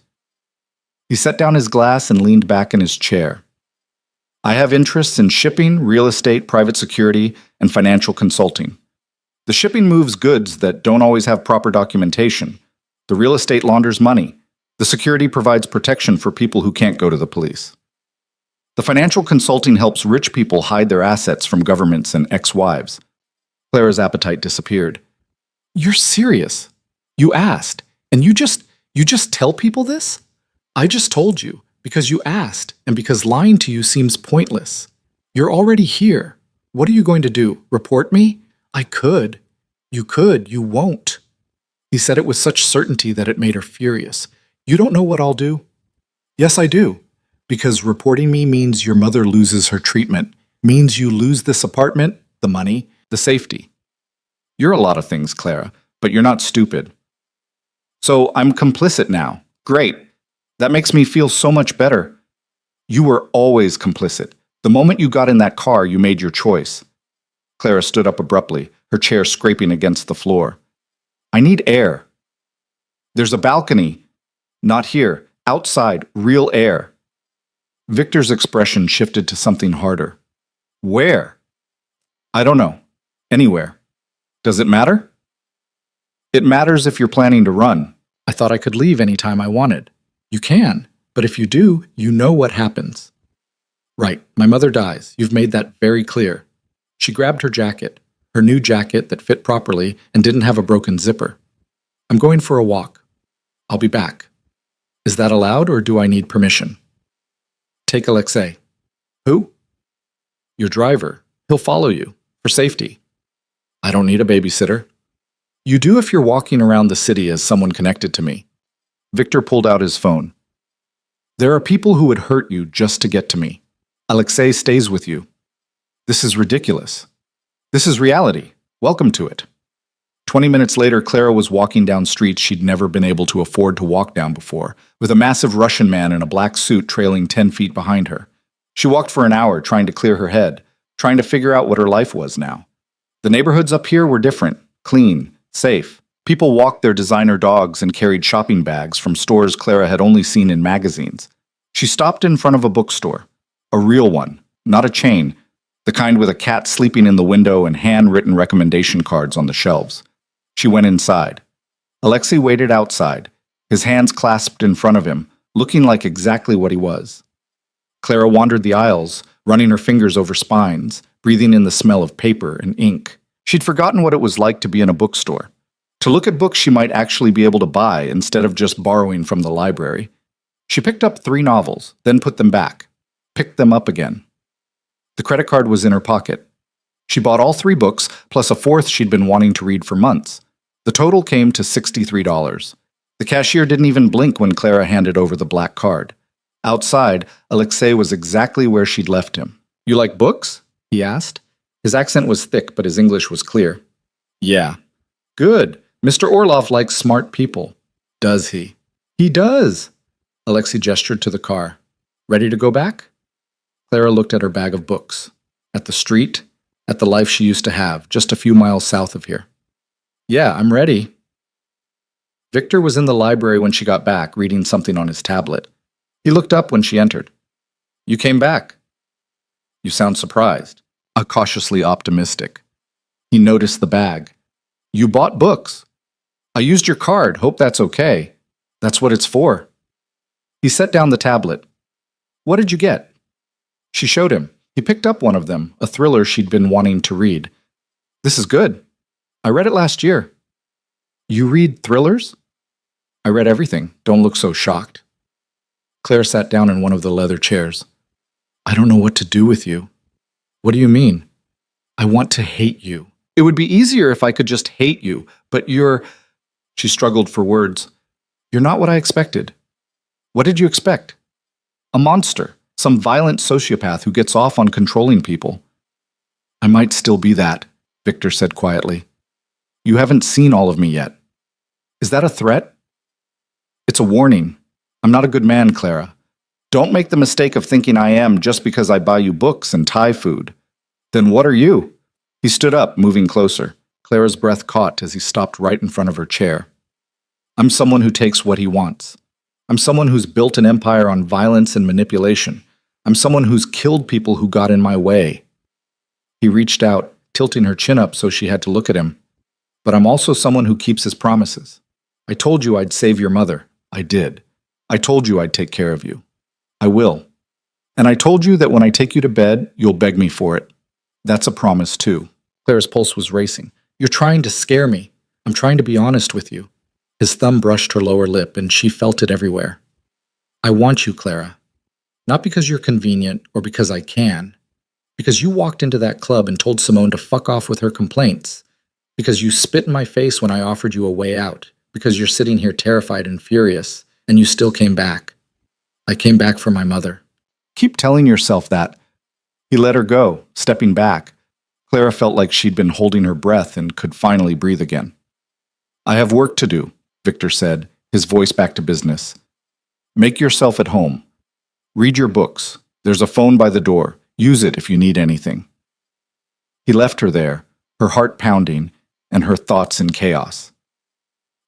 He set down his glass and leaned back in his chair. I have interests in shipping, real estate, private security, and financial consulting. The shipping moves goods that don't always have proper documentation. The real estate launders money. The security provides protection for people who can't go to the police. The financial consulting helps rich people hide their assets from governments and ex-wives. Clara's appetite disappeared. You're serious. You asked, and you just tell people this? I just told you, because you asked, and because lying to you seems pointless. You're already here. What are you going to do? Report me? I could. You could. You won't. He said it with such certainty that it made her furious. You don't know what I'll do? Yes, I do. Because reporting me means your mother loses her treatment, means you lose this apartment, the money, the safety. You're a lot of things, Clara, but you're not stupid. So I'm complicit now. Great. That makes me feel so much better. You were always complicit. The moment you got in that car, you made your choice. Clara stood up abruptly, her chair scraping against the floor. I need air. There's a balcony. Not here. Outside. Real air. Victor's expression shifted to something harder. Where? I don't know. Anywhere. Does it matter? It matters if you're planning to run. I thought I could leave any time I wanted. You can, but if you do, you know what happens. Right, my mother dies. You've made that very clear. She grabbed her jacket, her new jacket that fit properly and didn't have a broken zipper. I'm going for a walk. I'll be back. Is that allowed or do I need permission? Take Alexei. Who? Your driver. He'll follow you, for safety. I don't need a babysitter. You do if you're walking around the city as someone connected to me. Victor pulled out his phone. There are people who would hurt you just to get to me. Alexei stays with you. This is ridiculous. This is reality. Welcome to it. 20 minutes later, Clara was walking down streets she'd never been able to afford to walk down before, with a massive Russian man in a black suit trailing 10 feet behind her. She walked for an hour trying to clear her head, trying to figure out what her life was now. The neighborhoods up here were different, clean, safe. People walked their designer dogs and carried shopping bags from stores Clara had only seen in magazines. She stopped in front of a bookstore. A real one, not a chain, the kind with a cat sleeping in the window and handwritten recommendation cards on the shelves. She went inside. Alexei waited outside, his hands clasped in front of him, looking like exactly what he was. Clara wandered the aisles, running her fingers over spines, breathing in the smell of paper and ink. She'd forgotten what it was like to be in a bookstore, to look at books she might actually be able to buy instead of just borrowing from the library. She picked up 3 novels, then put them back, picked them up again. The credit card was in her pocket. She bought all 3 books, plus a 4th she'd been wanting to read for months. The total came to $63. The cashier didn't even blink when Clara handed over the black card. Outside, Alexei was exactly where she'd left him. You like books? He asked. His accent was thick, but his English was clear. Yeah. Good. Mr. Orlov likes smart people. Does he? He does. Alexei gestured to the car. Ready to go back? Clara looked at her bag of books, at the street, at the life she used to have, just a few miles south of here. Yeah, I'm ready. Victor was in the library when she got back, reading something on his tablet. He looked up when she entered. You came back. You sound surprised, cautiously optimistic. He noticed the bag. You bought books. I used your card. Hope that's okay. That's what it's for. He set down the tablet. What did you get? She showed him. He picked up one of them, a thriller she'd been wanting to read. This is good. I read it last year. You read thrillers? I read everything. Don't look so shocked. Claire sat down in one of the leather chairs. I don't know what to do with you. What do you mean? I want to hate you. It would be easier if I could just hate you, but you're... She struggled for words. You're not what I expected. What did you expect? A monster, some violent sociopath who gets off on controlling people. I might still be that, Victor said quietly. You haven't seen all of me yet. Is that a threat? It's a warning. I'm not a good man, Clara. Don't make the mistake of thinking I am just because I buy you books and Thai food. Then what are you? He stood up, moving closer. Clara's breath caught as he stopped right in front of her chair. I'm someone who takes what he wants. I'm someone who's built an empire on violence and manipulation. I'm someone who's killed people who got in my way. He reached out, tilting her chin up so she had to look at him. But I'm also someone who keeps his promises. I told you I'd save your mother. I did. I told you I'd take care of you. I will. And I told you that when I take you to bed, you'll beg me for it. That's a promise, too. Clara's pulse was racing. You're trying to scare me. I'm trying to be honest with you. His thumb brushed her lower lip, and she felt it everywhere. I want you, Clara. Not because you're convenient or because I can. Because you walked into that club and told Simone to fuck off with her complaints. Because you spit in my face when I offered you a way out. Because you're sitting here terrified and furious, and you still came back. I came back for my mother. Keep telling yourself that. He let her go, stepping back. Clara felt like she'd been holding her breath and could finally breathe again. I have work to do, Victor said, his voice back to business. Make yourself at home. Read your books. There's a phone by the door. Use it if you need anything. He left her there, her heart pounding, and her thoughts in chaos.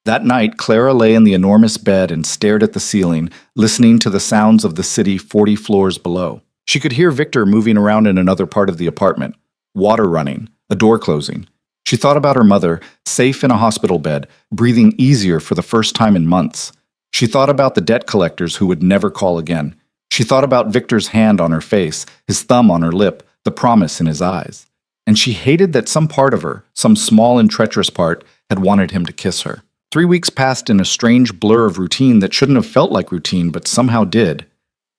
That night, Clara lay in the enormous bed and stared at the ceiling, listening to the sounds of the city 40 floors below. She could hear Victor moving around in another part of the apartment, water running, a door closing. She thought about her mother, safe in a hospital bed, breathing easier for the first time in months. She thought about the debt collectors who would never call again. She thought about Victor's hand on her face, his thumb on her lip, the promise in his eyes. And she hated that some part of her, some small and treacherous part, had wanted him to kiss her. 3 weeks passed in a strange blur of routine that shouldn't have felt like routine, but somehow did.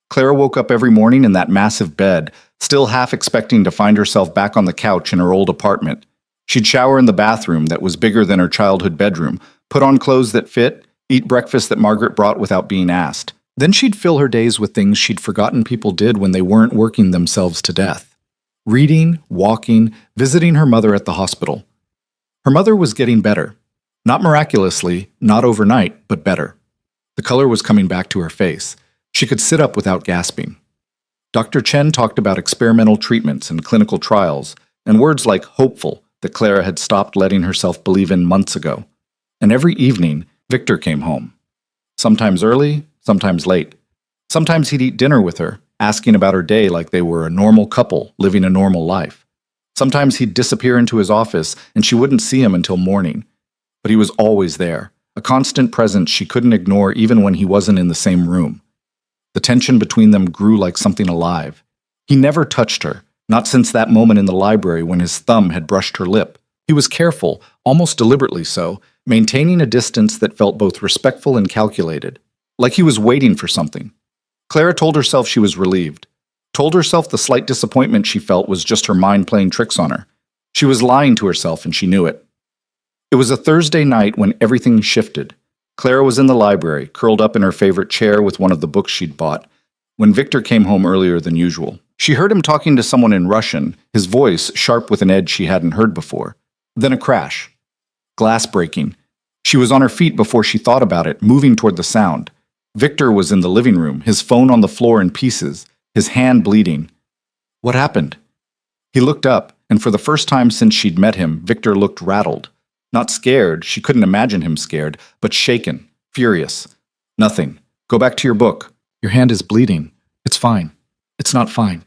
Clara woke up every morning in that massive bed, still half expecting to find herself back on the couch in her old apartment. She'd shower in the bathroom that was bigger than her childhood bedroom, put on clothes that fit, eat breakfast that Margaret brought without being asked. Then she'd fill her days with things she'd forgotten people did when they weren't working themselves to death. Reading, walking, visiting her mother at the hospital. Her mother was getting better. Not miraculously, not overnight, but better. The color was coming back to her face. She could sit up without gasping. Dr. Chen talked about experimental treatments and clinical trials, and words like hopeful that Clara had stopped letting herself believe in months ago. And every evening, Victor came home. Sometimes early, sometimes late. Sometimes he'd eat dinner with her, asking about her day like they were a normal couple living a normal life. Sometimes he'd disappear into his office and she wouldn't see him until morning. But he was always there, a constant presence she couldn't ignore even when he wasn't in the same room. The tension between them grew like something alive. He never touched her, not since that moment in the library when his thumb had brushed her lip. He was careful, almost deliberately so, maintaining a distance that felt both respectful and calculated, like he was waiting for something. Clara told herself she was relieved, told herself the slight disappointment she felt was just her mind playing tricks on her. She was lying to herself and she knew it. It was a Thursday night when everything shifted. Clara was in the library, curled up in her favorite chair with one of the books she'd bought, when Victor came home earlier than usual. She heard him talking to someone in Russian, his voice sharp with an edge she hadn't heard before. Then a crash. Glass breaking. She was on her feet before she thought about it, moving toward the sound. Victor was in the living room, his phone on the floor in pieces, his hand bleeding. What happened? He looked up, and for the first time since she'd met him, Victor looked rattled. Not scared, she couldn't imagine him scared, but shaken, furious. Nothing. Go back to your book. Your hand is bleeding. It's fine. It's not fine.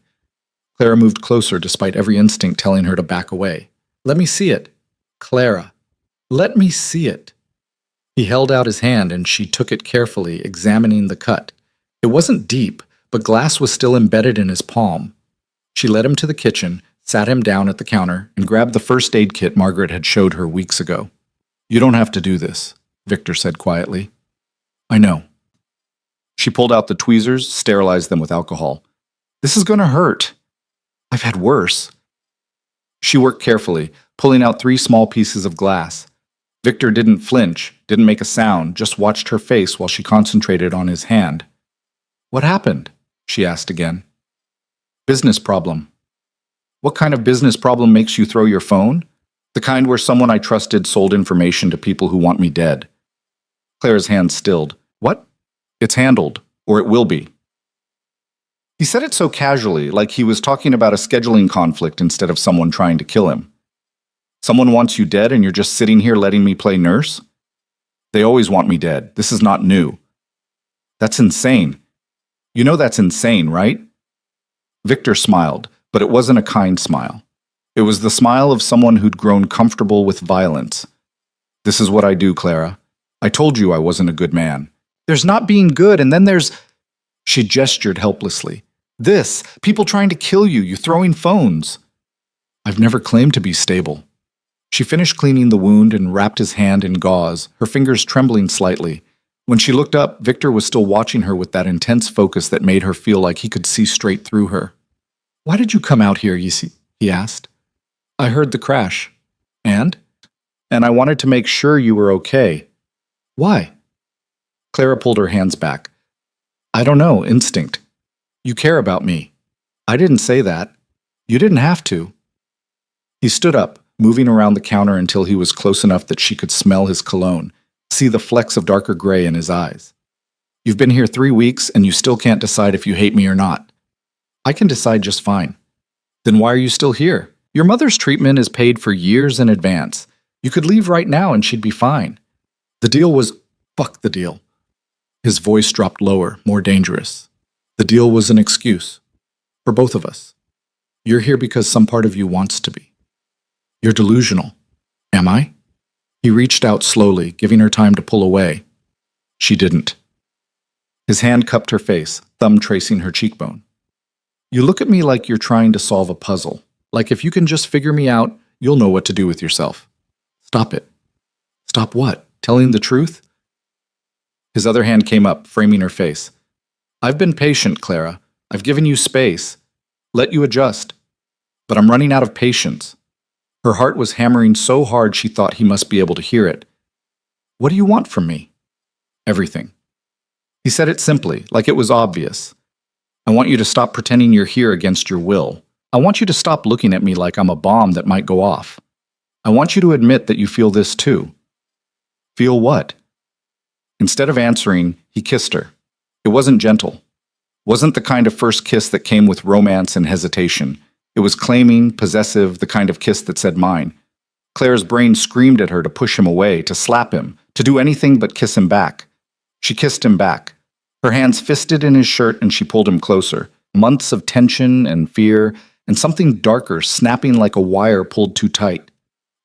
Clara moved closer despite every instinct telling her to back away. Let me see it. Clara. Let me see it. He held out his hand and she took it carefully, examining the cut. It wasn't deep, but glass was still embedded in his palm. She led him to the kitchen, sat him down at the counter, and grabbed the first aid kit Margaret had showed her weeks ago. You don't have to do this, Victor said quietly. I know. She pulled out the tweezers, sterilized them with alcohol. This is going to hurt. I've had worse. She worked carefully, pulling out 3 small pieces of glass. Victor didn't flinch, didn't make a sound, just watched her face while she concentrated on his hand. What happened? She asked again. Business problem. What kind of business problem makes you throw your phone? The kind where someone I trusted sold information to people who want me dead. Clara's hand stilled. What? It's handled, or it will be. He said it so casually, like he was talking about a scheduling conflict instead of someone trying to kill him. Someone wants you dead and you're just sitting here letting me play nurse? They always want me dead. This is not new. That's insane. You know that's insane, right? Victor smiled, but it wasn't a kind smile. It was the smile of someone who'd grown comfortable with violence. This is what I do, Clara. I told you I wasn't a good man. There's not being good, and then there's... She gestured helplessly. This, people trying to kill you, you throwing phones. I've never claimed to be stable. She finished cleaning the wound and wrapped his hand in gauze, her fingers trembling slightly. When she looked up, Victor was still watching her with that intense focus that made her feel like he could see straight through her. "Why did you come out here, Yisi?" he asked. "I heard the crash." "And?" "And I wanted to make sure you were okay." "Why?" Clara pulled her hands back. "I don't know, instinct. You care about me." "I didn't say that. You didn't have to." He stood up, moving around the counter until he was close enough that she could smell his cologne, see the flecks of darker gray in his eyes. "You've been here 3 weeks and you still can't decide if you hate me or not." "I can decide just fine." "Then why are you still here? Your mother's treatment is paid for years in advance. You could leave right now and she'd be fine." "The deal was—" "Fuck the deal." His voice dropped lower, more dangerous. "The deal was an excuse. For both of us. You're here because some part of you wants to be. You're delusional." "Am I?" He reached out slowly, giving her time to pull away. She didn't. His hand cupped her face, thumb tracing her cheekbone. "You look at me like you're trying to solve a puzzle. Like if you can just figure me out, you'll know what to do with yourself. Stop it." "Stop what? Telling the truth?" His other hand came up, framing her face. "I've been patient, Clara. I've given you space. Let you adjust. But I'm running out of patience." Her heart was hammering so hard she thought he must be able to hear it. "What do you want from me?" "Everything." He said it simply, like it was obvious. "I want you to stop pretending you're here against your will. I want you to stop looking at me like I'm a bomb that might go off. I want you to admit that you feel this too." "Feel what?" Instead of answering, he kissed her. It wasn't gentle. Wasn't the kind of first kiss that came with romance and hesitation. It was claiming, possessive, the kind of kiss that said mine. Claire's brain screamed at her to push him away, to slap him, to do anything but kiss him back. She kissed him back. Her hands fisted in his shirt and she pulled him closer. Months of tension and fear, and something darker snapping like a wire pulled too tight.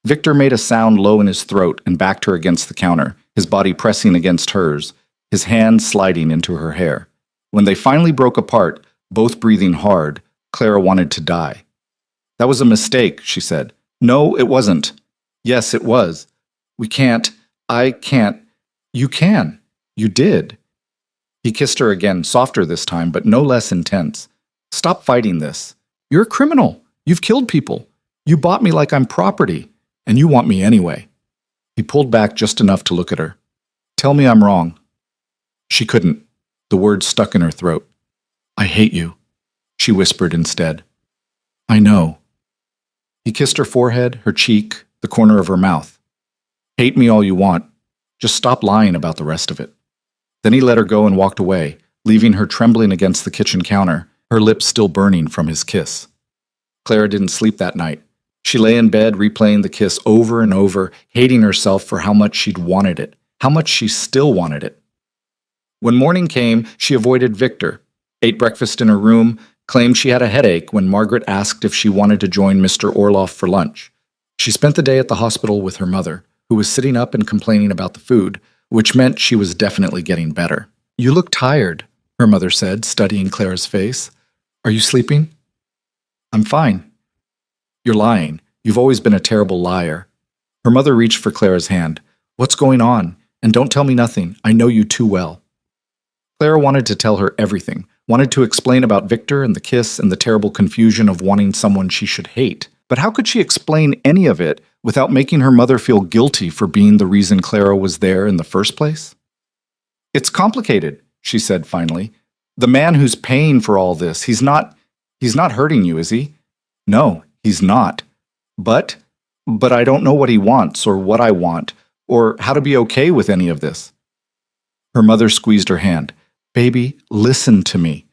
Victor made a sound low in his throat and backed her against the counter, his body pressing against hers, his hands sliding into her hair. When they finally broke apart, both breathing hard, Clara wanted to die. "That was a mistake," she said. "No, it wasn't." "Yes, it was. We can't. I can't." "You can. You did." He kissed her again, softer this time, but no less intense. "Stop fighting this. You're a criminal. You've killed people. You bought me like I'm property, and you want me anyway." He pulled back just enough to look at her. "Tell me I'm wrong." She couldn't. The words stuck in her throat. "I hate you," she whispered instead. "I know." He kissed her forehead, her cheek, the corner of her mouth. "Hate me all you want. Just stop lying about the rest of it." Then he let her go and walked away, leaving her trembling against the kitchen counter, her lips still burning from his kiss. Clara didn't sleep that night. She lay in bed replaying the kiss over and over, hating herself for how much she'd wanted it, how much she still wanted it. When morning came, she avoided Victor, ate breakfast in her room, claimed she had a headache when Margaret asked if she wanted to join Mr. Orloff for lunch. She spent the day at the hospital with her mother, who was sitting up and complaining about the food, which meant she was definitely getting better. "You look tired," her mother said, studying Clara's face. "Are you sleeping?" "I'm fine." "You're lying. You've always been a terrible liar." Her mother reached for Clara's hand. "What's going on? And don't tell me nothing. I know you too well." Clara wanted to tell her everything, wanted to explain about Victor and the kiss and the terrible confusion of wanting someone she should hate. But how could she explain any of it without making her mother feel guilty for being the reason Clara was there in the first place? "It's complicated," she said finally. "The man who's paying for all this, he's not hurting you, is he?" "No, he's not. But I don't know what he wants or what I want or how to be okay with any of this." Her mother squeezed her hand. "Baby, listen to me.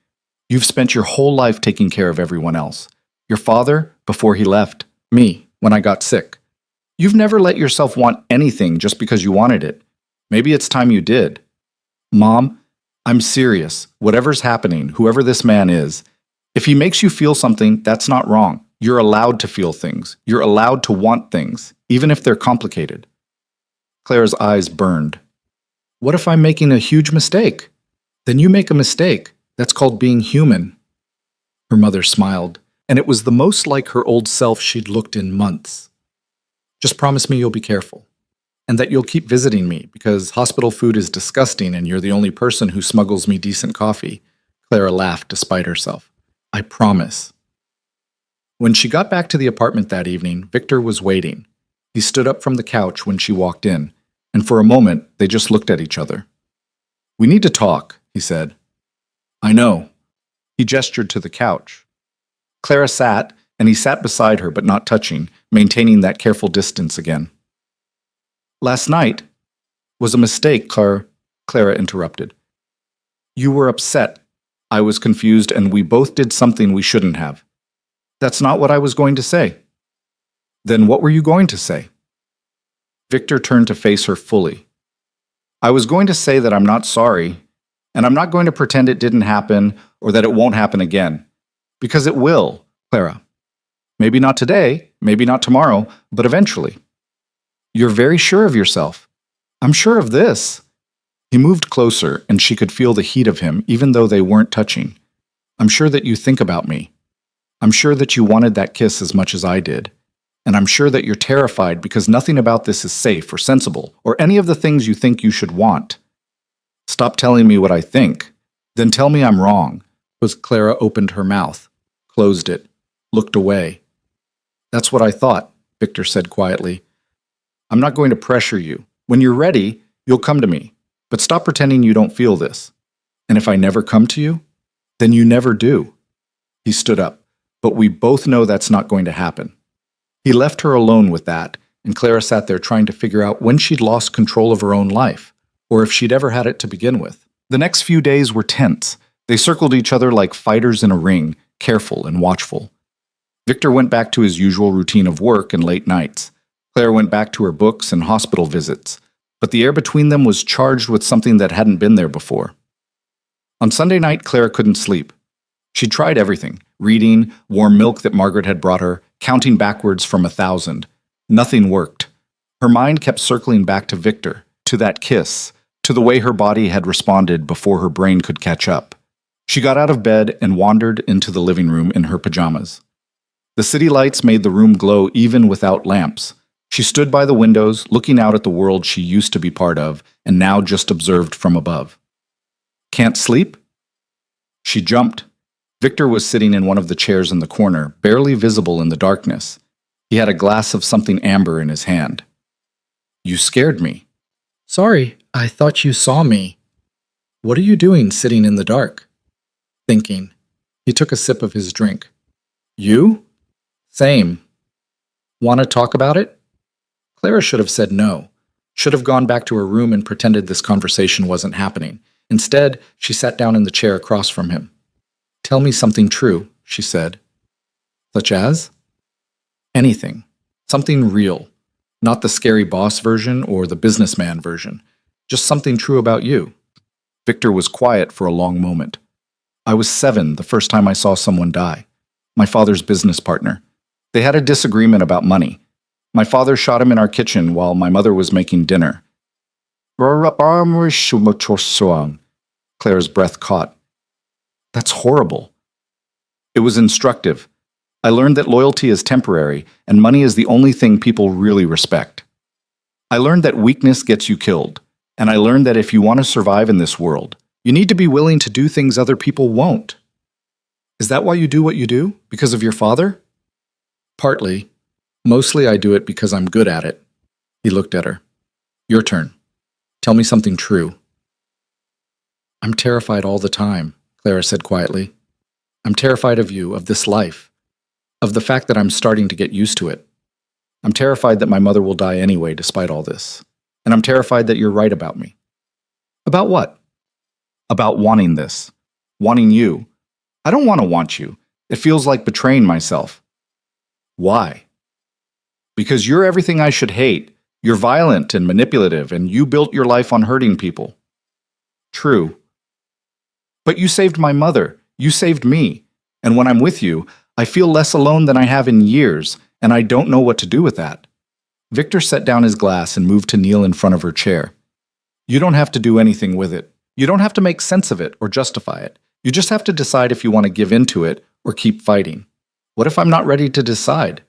You've spent your whole life taking care of everyone else. Your father, before he left. Me, when I got sick. You've never let yourself want anything just because you wanted it. Maybe it's time you did. Mom, I'm serious. Whatever's happening, whoever this man is, if he makes you feel something, that's not wrong. You're allowed to feel things. You're allowed to want things, even if they're complicated." Claire's eyes burned. "What if I'm making a huge mistake?" "Then you make a mistake. That's called being human." Her mother smiled. and it was the most like her old self she'd looked in months. Just promise me you'll be careful, and that you'll keep visiting me, because hospital food is disgusting and you're the only person who smuggles me decent coffee. Clara laughed despite herself. I promise. When she got back to the apartment that evening, Victor was waiting. He stood up from the couch when she walked in, and for a moment they just looked at each other. We need to talk, he said. I know. He gestured to the couch. Clara sat, and he sat beside her but not touching, maintaining that careful distance again. Last night was a mistake, Clara interrupted. You were upset. I was confused, and we both did something we shouldn't have. That's not what I was going to say. Then what were you going to say? Victor turned to face her fully. I was going to say that I'm not sorry, and I'm not going to pretend it didn't happen or that it won't happen again. Because it will, Clara. Maybe not today, maybe not tomorrow, but eventually. You're very sure of yourself. I'm sure of this. He moved closer, and she could feel the heat of him, even though they weren't touching. I'm sure that you think about me. I'm sure that you wanted that kiss as much as I did. And I'm sure that you're terrified because nothing about this is safe or sensible or any of the things you think you should want. Stop telling me what I think. Then tell me I'm wrong. Clara opened her mouth, closed it, looked away. That's what I thought, Victor said quietly. I'm not going to pressure you. When you're ready, you'll come to me. But stop pretending you don't feel this. And if I never come to you, then you never do. He stood up. But we both know that's not going to happen. He left her alone with that, and Clara sat there trying to figure out when she'd lost control of her own life, or if she'd ever had it to begin with. The next few days were tense. They circled each other like fighters in a ring, careful and watchful. Victor went back to his usual routine of work and late nights. Clara went back to her books and hospital visits, but the air between them was charged with something that hadn't been there before. On Sunday night, Clara couldn't sleep. She tried everything. Reading, warm milk that Margaret had brought her, counting backwards from 1,000. Nothing worked. Her mind kept circling back to Victor, to that kiss, to the way her body had responded before her brain could catch up. She got out of bed and wandered into the living room in her pajamas. The city lights made the room glow even without lamps. She stood by the windows, looking out at the world she used to be part of and now just observed from above. Can't sleep? She jumped. Victor was sitting in one of the chairs in the corner, barely visible in the darkness. He had a glass of something amber in his hand. You scared me. Sorry, I thought you saw me. What are you doing sitting in the dark? Thinking. He took a sip of his drink. You? Same. Want to talk about it? Clara should have said no. Should have gone back to her room and pretended this conversation wasn't happening. Instead, she sat down in the chair across from him. Tell me something true, she said. Such as? Anything. Something real. Not the scary boss version or the businessman version. Just something true about you. Victor was quiet for a long moment. I was 7 the first time I saw someone die. My father's business partner. They had a disagreement about money. My father shot him in our kitchen while my mother was making dinner. Claire's breath caught. That's horrible. It was instructive. I learned that loyalty is temporary, and money is the only thing people really respect. I learned that weakness gets you killed, and I learned that if you want to survive in this world, you need to be willing to do things other people won't. Is that why you do what you do? Because of your father? Partly. Mostly I do it because I'm good at it. He looked at her. Your turn. Tell me something true. I'm terrified all the time, Clara said quietly. I'm terrified of you, of this life, of the fact that I'm starting to get used to it. I'm terrified that my mother will die anyway despite all this. And I'm terrified that you're right about me. About what? About wanting this. Wanting you. I don't want to want you. It feels like betraying myself. Why? Because you're everything I should hate. You're violent and manipulative, and you built your life on hurting people. True. But you saved my mother. You saved me. And when I'm with you, I feel less alone than I have in years, and I don't know what to do with that. Victor set down his glass and moved to kneel in front of her chair. You don't have to do anything with it. You don't have to make sense of it or justify it. You just have to decide if you want to give in to it or keep fighting. What if I'm not ready to decide?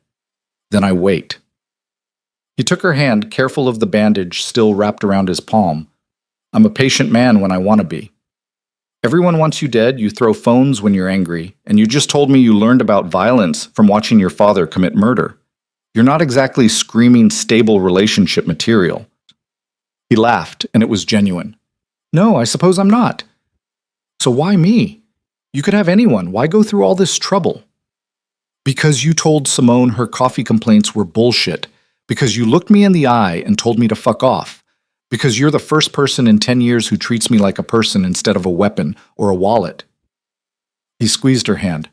Then I wait. He took her hand, careful of the bandage still wrapped around his palm. I'm a patient man when I want to be. Everyone wants you dead, you throw phones when you're angry, and you just told me you learned about violence from watching your father commit murder. You're not exactly screaming stable relationship material. He laughed, and it was genuine. No, I suppose I'm not. So why me? You could have anyone. Why go through all this trouble? Because you told Simone her coffee complaints were bullshit. Because you looked me in the eye and told me to fuck off. Because you're the first person in 10 years who treats me like a person instead of a weapon or a wallet. He squeezed her hand.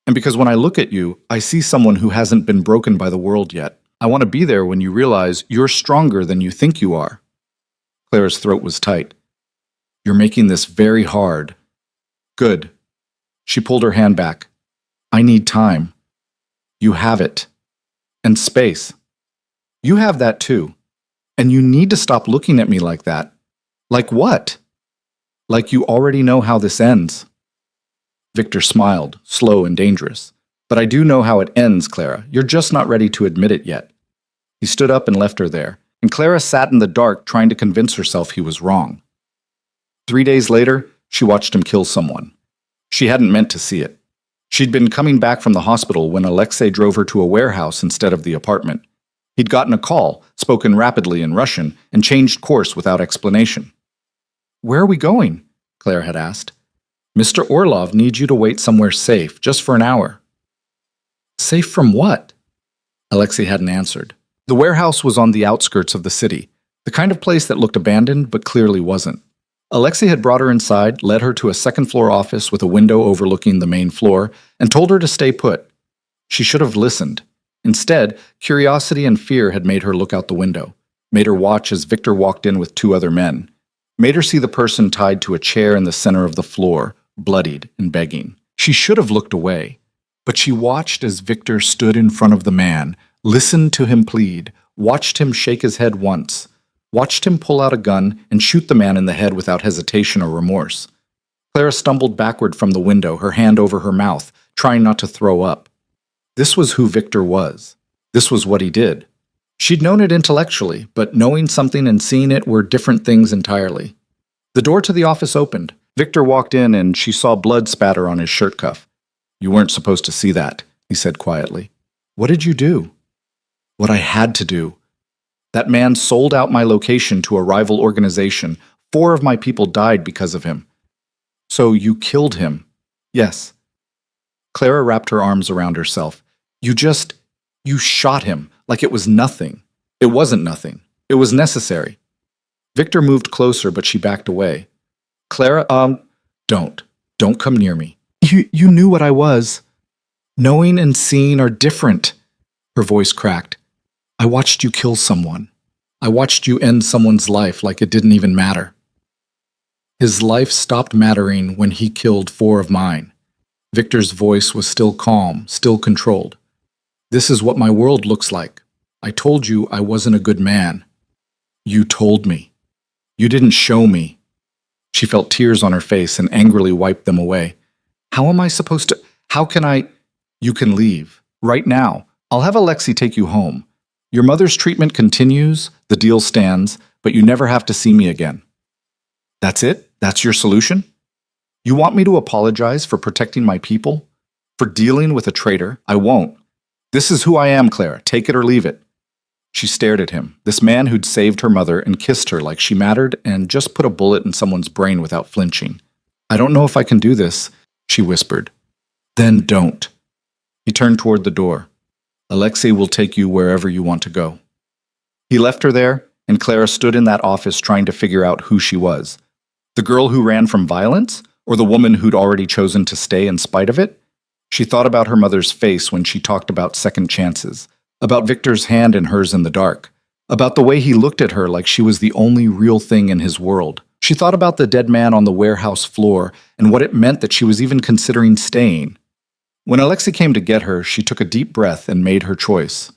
And because when I look at you, I see someone who hasn't been broken by the world yet. I want to be there when you realize you're stronger than you think you are. Clara's throat was tight. You're making this very hard. Good. She pulled her hand back. I need time. You have it. And space. You have that too. And you need to stop looking at me like that. Like what? Like you already know how this ends. Victor smiled, slow and dangerous. But I do know how it ends, Clara. You're just not ready to admit it yet. He stood up and left her there, and Clara sat in the dark trying to convince herself he was wrong. 3 days later, she watched him kill someone. She hadn't meant to see it. She'd been coming back from the hospital when Alexei drove her to a warehouse instead of the apartment. He'd gotten a call, spoken rapidly in Russian, and changed course without explanation. Where are we going? Claire had asked. Mr. Orlov needs you to wait somewhere safe, just for an hour. Safe from what? Alexei hadn't answered. The warehouse was on the outskirts of the city, the kind of place that looked abandoned but clearly wasn't. Alexei had brought her inside, led her to a second-floor office with a window overlooking the main floor, and told her to stay put. She should have listened. Instead, curiosity and fear had made her look out the window, made her watch as Victor walked in with 2 other men, made her see the person tied to a chair in the center of the floor, bloodied and begging. She should have looked away, but she watched as Victor stood in front of the man, listened to him plead, watched him shake his head once, watched him pull out a gun and shoot the man in the head without hesitation or remorse. Clara stumbled backward from the window, her hand over her mouth, trying not to throw up. This was who Victor was. This was what he did. She'd known it intellectually, but knowing something and seeing it were different things entirely. The door to the office opened. Victor walked in and she saw blood spatter on his shirt cuff. You weren't supposed to see that, he said quietly. What did you do? What I had to do. That man sold out my location to a rival organization. 4 of my people died because of him. So you killed him. Yes. Clara wrapped her arms around herself. You shot him like it was nothing. It wasn't nothing. It was necessary. Victor moved closer, but she backed away. Clara, don't come near me. You knew what I was. Knowing and seeing are different. Her voice cracked. I watched you kill someone. I watched you end someone's life like it didn't even matter. His life stopped mattering when he killed 4 of mine. Victor's voice was still calm, still controlled. This is what my world looks like. I told you I wasn't a good man. You told me. You didn't show me. She felt tears on her face and angrily wiped them away. How am I supposed to? How can I? You can leave. Right now. I'll have Alexei take you home. Your mother's treatment continues, the deal stands, but you never have to see me again. That's it? That's your solution? You want me to apologize for protecting my people? For dealing with a traitor? I won't. This is who I am, Clara. Take it or leave it. She stared at him, this man who'd saved her mother and kissed her like she mattered and just put a bullet in someone's brain without flinching. I don't know if I can do this, she whispered. Then don't. He turned toward the door. Alexei will take you wherever you want to go. He left her there, and Clara stood in that office trying to figure out who she was. The girl who ran from violence, or the woman who'd already chosen to stay in spite of it? She thought about her mother's face when she talked about second chances, about Victor's hand in hers in the dark, about the way he looked at her like she was the only real thing in his world. She thought about the dead man on the warehouse floor and what it meant that she was even considering staying. When Alexei came to get her, she took a deep breath and made her choice.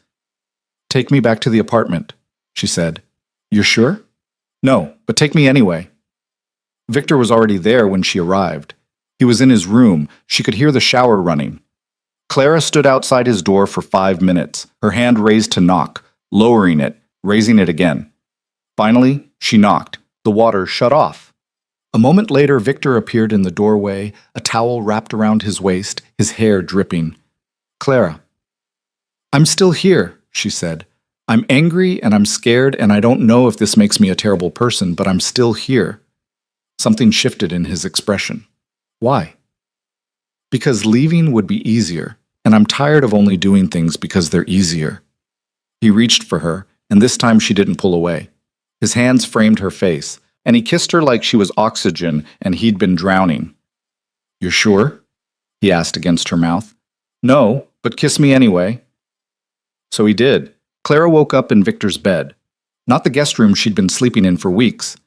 Take me back to the apartment, she said. You're sure? No, but take me anyway. Victor was already there when she arrived. He was in his room. She could hear the shower running. Clara stood outside his door for 5 minutes, her hand raised to knock, lowering it, raising it again. Finally, she knocked. The water shut off. A moment later, Victor appeared in the doorway, a towel wrapped around his waist, his hair dripping. Clara. I'm still here, she said. I'm angry and I'm scared and I don't know if this makes me a terrible person, but I'm still here. Something shifted in his expression. Why? Because leaving would be easier, and I'm tired of only doing things because they're easier. He reached for her, and this time she didn't pull away. His hands framed her face, and he kissed her like she was oxygen and he'd been drowning. You're sure? He asked against her mouth. No, but kiss me anyway. So he did. Clara woke up in Victor's bed. Not the guest room she'd been sleeping in for weeks.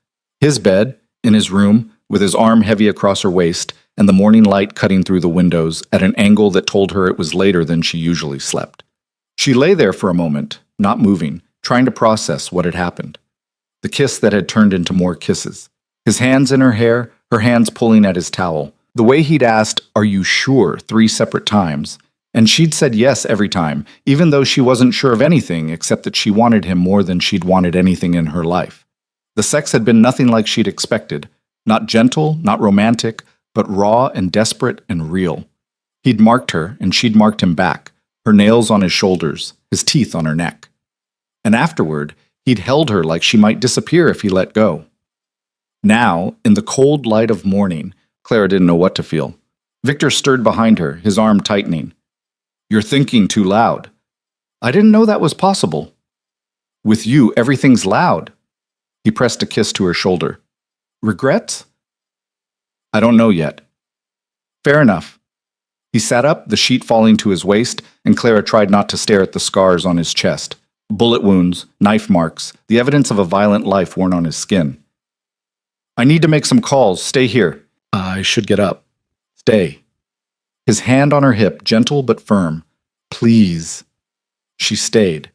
His bed, in his room, with his arm heavy across her waist, and the morning light cutting through the windows at an angle that told her it was later than she usually slept. She lay there for a moment, not moving, trying to process what had happened. The kiss that had turned into more kisses. His hands in her hair, her hands pulling at his towel. The way he'd asked, "Are you sure?" 3 separate times. And she'd said yes every time, even though she wasn't sure of anything except that she wanted him more than she'd wanted anything in her life. The sex had been nothing like she'd expected. Not gentle, not romantic, but raw and desperate and real. He'd marked her, and she'd marked him back, her nails on his shoulders, his teeth on her neck. And afterward, he'd held her like she might disappear if he let go. Now, in the cold light of morning, Clara didn't know what to feel. Victor stirred behind her, his arm tightening. You're thinking too loud. I didn't know that was possible. With you, everything's loud. He pressed a kiss to her shoulder. Regrets? I don't know yet. Fair enough. He sat up, the sheet falling to his waist, and Clara tried not to stare at the scars on his chest. Bullet wounds, knife marks, the evidence of a violent life worn on his skin. I need to make some calls. Stay here. I should get up. Stay. His hand on her hip, gentle but firm. Please. She stayed.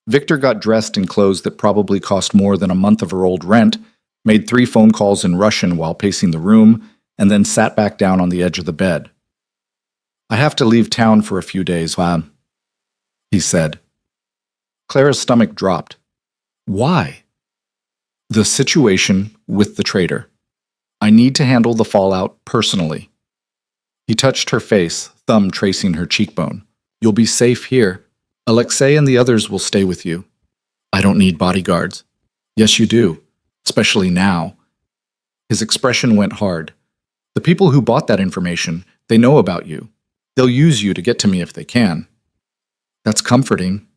Victor got dressed in clothes that probably cost more than a month of her old rent, made 3 phone calls in Russian while pacing the room, and then sat back down on the edge of the bed. I have to leave town for a few days, he said. Clara's stomach dropped. Why? The situation with the traitor. I need to handle the fallout personally. He touched her face, thumb tracing her cheekbone. You'll be safe here. Alexei and the others will stay with you. I don't need bodyguards. Yes, you do. Especially now. His expression went hard. The people who bought that information, they know about you. They'll use you to get to me if they can. That's comforting.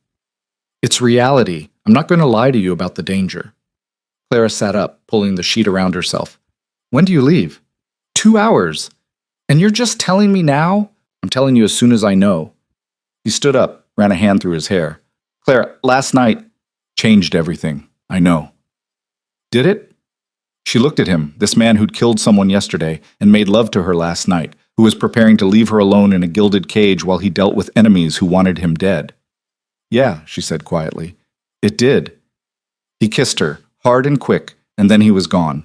It's reality. I'm not going to lie to you about the danger. Clara sat up, pulling the sheet around herself. When do you leave? 2 hours. And you're just telling me now? I'm telling you as soon as I know. He stood up, ran a hand through his hair. Clara, last night changed everything. I know. Did it? She looked at him, this man who'd killed someone yesterday and made love to her last night, who was preparing to leave her alone in a gilded cage while he dealt with enemies who wanted him dead. Yeah, she said quietly. It did. He kissed her, hard and quick, and then he was gone.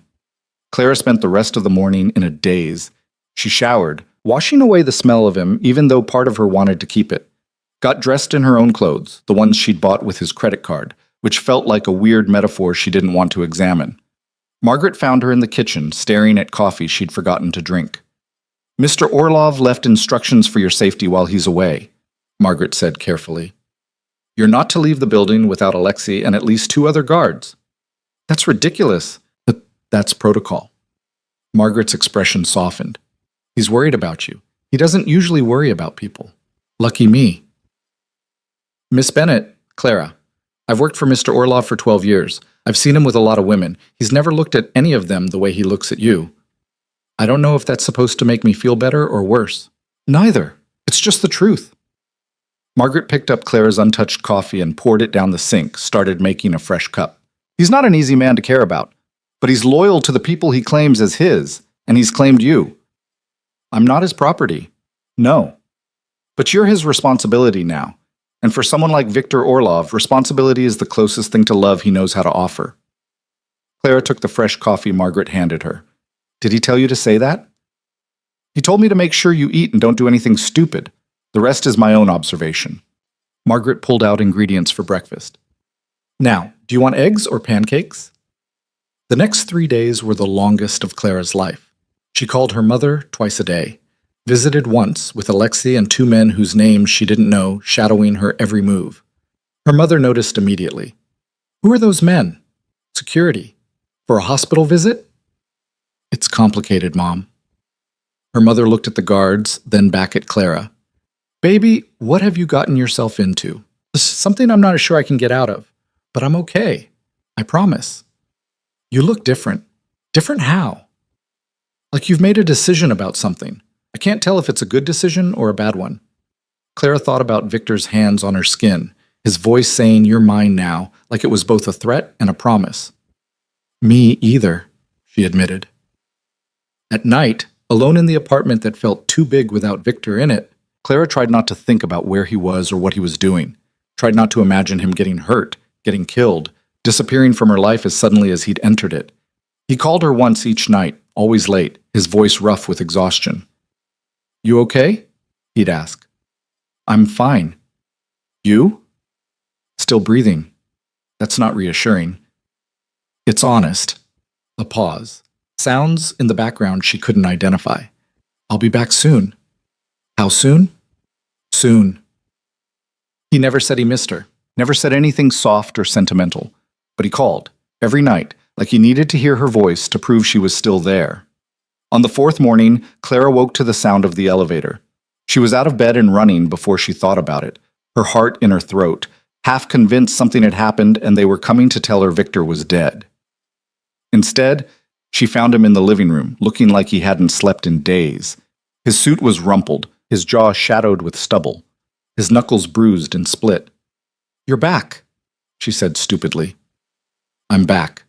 Clara spent the rest of the morning in a daze. She showered, washing away the smell of him even though part of her wanted to keep it. Got dressed in her own clothes, the ones she'd bought with his credit card, which felt like a weird metaphor she didn't want to examine. Margaret found her in the kitchen, staring at coffee she'd forgotten to drink. Mr. Orlov left instructions for your safety while he's away, Margaret said carefully. You're not to leave the building without Alexei and at least 2 other guards. That's ridiculous, but that's protocol. Margaret's expression softened. He's worried about you. He doesn't usually worry about people. Lucky me. Miss Bennett, Clara. I've worked for Mr. Orlov for 12 years. I've seen him with a lot of women. He's never looked at any of them the way he looks at you. I don't know if that's supposed to make me feel better or worse. Neither. It's just the truth. Margaret picked up Clara's untouched coffee and poured it down the sink, started making a fresh cup. He's not an easy man to care about, but he's loyal to the people he claims as his, and he's claimed you. I'm not his property. No. But you're his responsibility now. And for someone like Victor Orlov, responsibility is the closest thing to love he knows how to offer. Clara took the fresh coffee Margaret handed her. Did he tell you to say that? He told me to make sure you eat and don't do anything stupid. The rest is my own observation. Margaret pulled out ingredients for breakfast. Now, do you want eggs or pancakes? The next 3 days were the longest of Clara's life. She called her mother twice a day, visited once with Alexei and 2 men whose names she didn't know, shadowing her every move. Her mother noticed immediately. Who are those men? Security. For a hospital visit? It's complicated, Mom. Her mother looked at the guards, then back at Clara. Baby, what have you gotten yourself into? This is something I'm not sure I can get out of, but I'm okay. I promise. You look different. Different how? Like you've made a decision about something. I can't tell if it's a good decision or a bad one. Clara thought about Victor's hands on her skin, his voice saying, "You're mine now," like it was both a threat and a promise. Me either, she admitted. At night, alone in the apartment that felt too big without Victor in it, Clara tried not to think about where he was or what he was doing, tried not to imagine him getting hurt, getting killed, disappearing from her life as suddenly as he'd entered it. He called her once each night, always late, his voice rough with exhaustion. You okay? He'd ask. I'm fine. You? Still breathing. That's not reassuring. It's honest. A pause. Sounds in the background she couldn't identify. I'll be back soon. How soon? Soon. He never said he missed her, never said anything soft or sentimental, but he called, every night, like he needed to hear her voice to prove she was still there. On the 4th morning, Clara woke to the sound of the elevator. She was out of bed and running before she thought about it, her heart in her throat, half convinced something had happened and they were coming to tell her Victor was dead. Instead, she found him in the living room, looking like he hadn't slept in days. His suit was rumpled, his jaw shadowed with stubble, his knuckles bruised and split. You're back, she said stupidly. I'm back.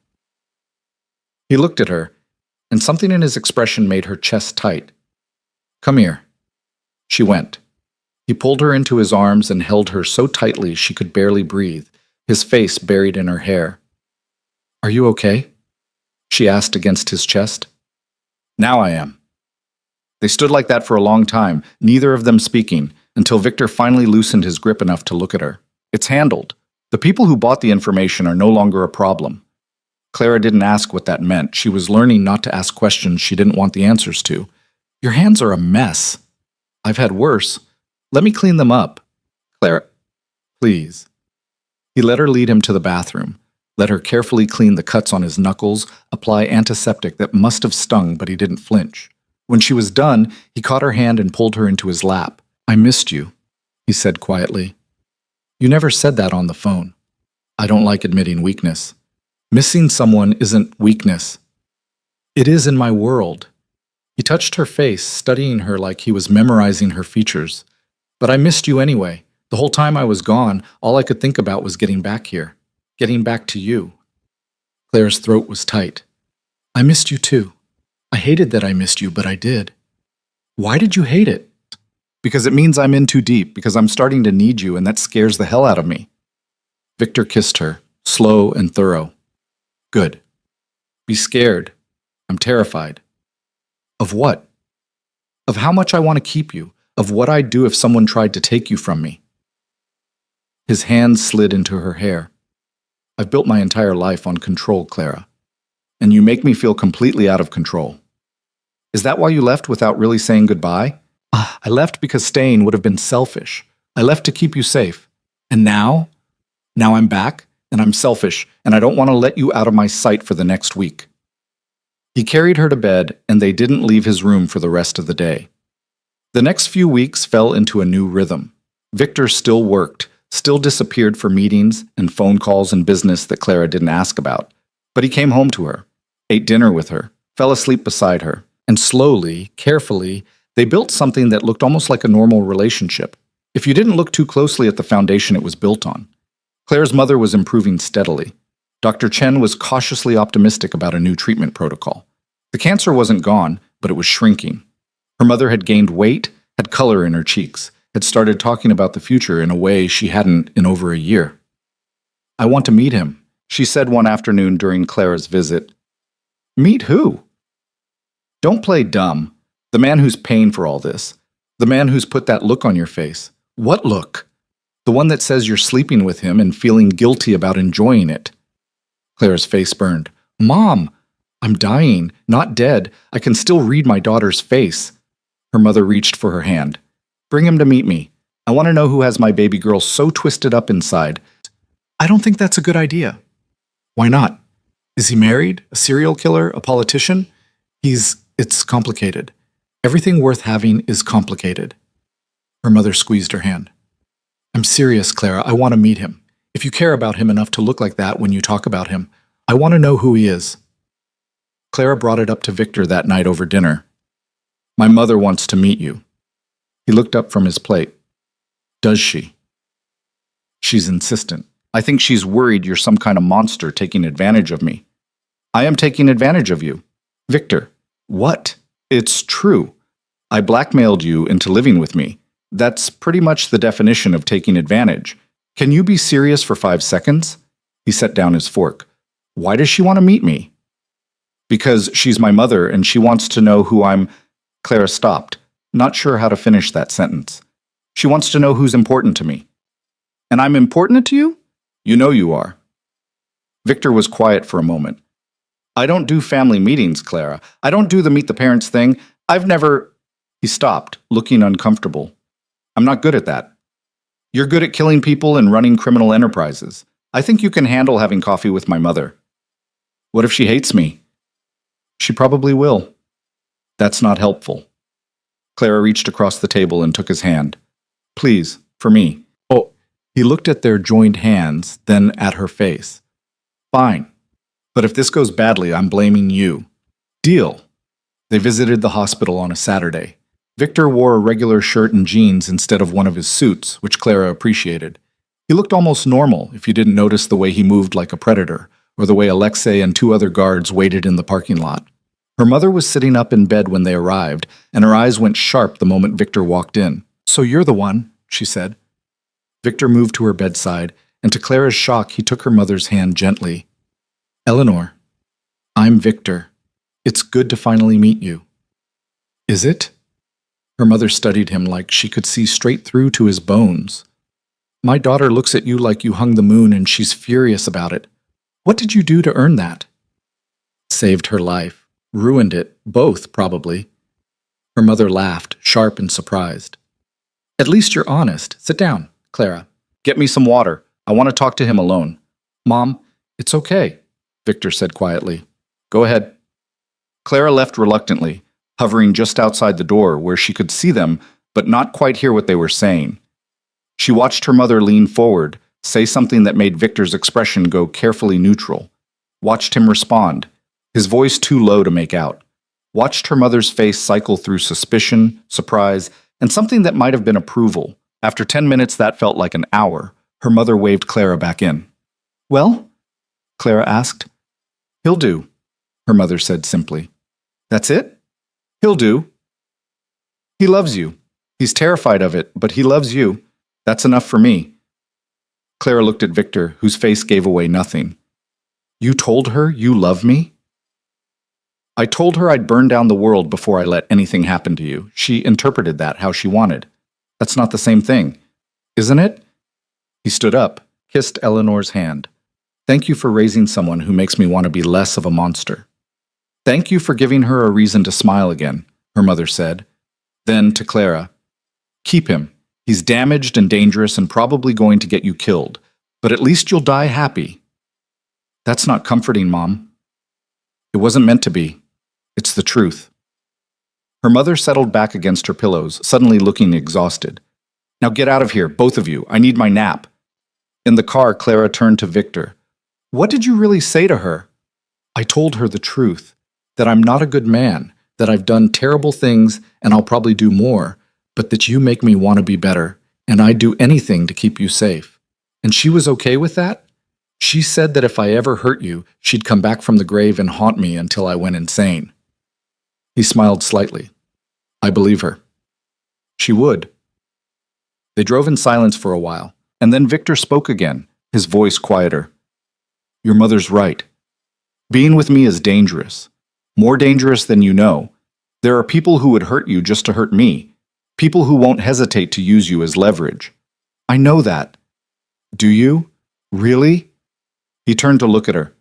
He looked at her, and something in his expression made her chest tight. Come here. She went. He pulled her into his arms and held her so tightly she could barely breathe, his face buried in her hair. Are you okay? She asked against his chest. Now I am. They stood like that for a long time, neither of them speaking, until Victor finally loosened his grip enough to look at her. It's handled. The people who bought the information are no longer a problem. Clara didn't ask what that meant. She was learning not to ask questions she didn't want the answers to. Your hands are a mess. I've had worse. Let me clean them up. Clara, please. He let her lead him to the bathroom, let her carefully clean the cuts on his knuckles, apply antiseptic that must have stung, but he didn't flinch. When she was done, he caught her hand and pulled her into his lap. I missed you, he said quietly. You never said that on the phone. I don't like admitting weakness. Missing someone isn't weakness. It is in my world. He touched her face, studying her like he was memorizing her features. But I missed you anyway. The whole time I was gone, all I could think about was getting back here. Getting back to you. Claire's throat was tight. I missed you too. I hated that I missed you, but I did. Why did you hate it? Because it means I'm in too deep, because I'm starting to need you, and that scares the hell out of me. Victor kissed her, slow and thorough. Good. Be scared. I'm terrified. Of what? Of how much I want to keep you, of what I'd do if someone tried to take you from me. His hands slid into her hair. I've built my entire life on control, Clara. And you make me feel completely out of control. Is that why you left without really saying goodbye? I left because staying would have been selfish. I left to keep you safe. And now? Now I'm back, and I'm selfish, and I don't want to let you out of my sight for the next week. He carried her to bed, and they didn't leave his room for the rest of the day. The next few weeks fell into a new rhythm. Victor still worked, still disappeared for meetings and phone calls and business that Clara didn't ask about. But he came home to her, ate dinner with her, fell asleep beside her, and slowly, carefully, they built something that looked almost like a normal relationship, if you didn't look too closely at the foundation it was built on. Claire's mother was improving steadily. Dr. Chen was cautiously optimistic about a new treatment protocol. The cancer wasn't gone, but it was shrinking. Her mother had gained weight, had color in her cheeks, had started talking about the future in a way she hadn't in over a year. I want to meet him, she said one afternoon during Clara's visit. Meet who? Don't play dumb. The man who's paying for all this. The man who's put that look on your face. What look? The one that says you're sleeping with him and feeling guilty about enjoying it. Clara's face burned. Mom! I'm dying, not dead. I can still read my daughter's face. Her mother reached for her hand. Bring him to meet me. I want to know who has my baby girl so twisted up inside. I don't think that's a good idea. Why not? Is he married? A serial killer? A politician? It's complicated. Everything worth having is complicated. Her mother squeezed her hand. I'm serious, Clara. I want to meet him. If you care about him enough to look like that when you talk about him, I want to know who he is. Clara brought it up to Victor that night over dinner. My mother wants to meet you. He looked up from his plate. Does she? She's insistent. I think she's worried you're some kind of monster taking advantage of me. I am taking advantage of you. Victor. What? It's true. I blackmailed you into living with me. That's pretty much the definition of taking advantage. Can you be serious for 5 seconds? He set down his fork. Why does she want to meet me? Because she's my mother and she wants to know who I'm... Clara stopped, not sure how to finish that sentence. She wants to know who's important to me. And I'm important to you? You know you are. Victor was quiet for a moment. I don't do family meetings, Clara. I don't do the meet the parents thing. I've never... He stopped, looking uncomfortable. I'm not good at that. You're good at killing people and running criminal enterprises. I think you can handle having coffee with my mother. What if she hates me? She probably will. That's not helpful. Clara reached across the table and took his hand. Please, for me. Oh, he looked at their joined hands, then at her face. Fine. But if this goes badly, I'm blaming you. Deal. They visited the hospital on a Saturday. Victor wore a regular shirt and jeans instead of one of his suits, which Clara appreciated. He looked almost normal if you didn't notice the way he moved like a predator, or the way Alexei and 2 other guards waited in the parking lot. Her mother was sitting up in bed when they arrived, and her eyes went sharp the moment Victor walked in. So you're the one, she said. Victor moved to her bedside, and to Clara's shock, he took her mother's hand gently. Eleanor, I'm Victor. It's good to finally meet you. Is it? Her mother studied him like she could see straight through to his bones. My daughter looks at you like you hung the moon and she's furious about it. What did you do to earn that? Saved her life. Ruined it. Both, probably. Her mother laughed, sharp and surprised. At least you're honest. Sit down, Clara. Get me some water. I want to talk to him alone. Mom, it's okay, Victor said quietly. Go ahead. Clara left reluctantly, hovering just outside the door where she could see them but not quite hear what they were saying. She watched her mother lean forward, say something that made Victor's expression go carefully neutral. Watched him respond, his voice too low to make out. Watched her mother's face cycle through suspicion, surprise, and something that might have been approval. After 10 minutes that felt like an hour, her mother waved Clara back in. Well? Clara asked. He'll do, her mother said simply. That's it? He'll do. He loves you. He's terrified of it, but he loves you. That's enough for me. Clara looked at Victor, whose face gave away nothing. You told her you love me? I told her I'd burn down the world before I let anything happen to you. She interpreted that how she wanted. That's not the same thing, isn't it? He stood up, kissed Eleanor's hand. Thank you for raising someone who makes me want to be less of a monster. Thank you for giving her a reason to smile again, her mother said. Then to Clara, keep him. He's damaged and dangerous and probably going to get you killed, but at least you'll die happy. That's not comforting, Mom. It wasn't meant to be. It's the truth. Her mother settled back against her pillows, suddenly looking exhausted. Now get out of here, both of you. I need my nap. In the car, Clara turned to Victor. What did you really say to her? I told her the truth, that I'm not a good man, that I've done terrible things and I'll probably do more, but that you make me want to be better, and I'd do anything to keep you safe. And she was okay with that? She said that if I ever hurt you, she'd come back from the grave and haunt me until I went insane. He smiled slightly. I believe her. She would. They drove in silence for a while, and then Victor spoke again, his voice quieter. Your mother's right. Being with me is dangerous. More dangerous than you know. There are people who would hurt you just to hurt me. People who won't hesitate to use you as leverage. I know that. Do you? Really? He turned to look at her.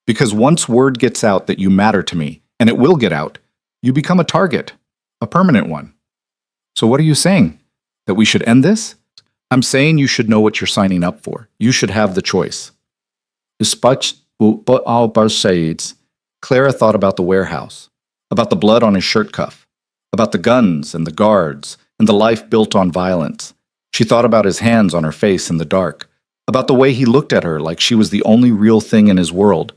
Because once word gets out that you matter to me, and it will get out, you become a target, a permanent one. So what are you saying? That we should end this? I'm saying you should know what you're signing up for. You should have the choice. Despite all shades, Clara thought about the warehouse, about the blood on his shirt cuff, about the guns and the guards and the life built on violence. She thought about his hands on her face in the dark, about the way he looked at her like she was the only real thing in his world,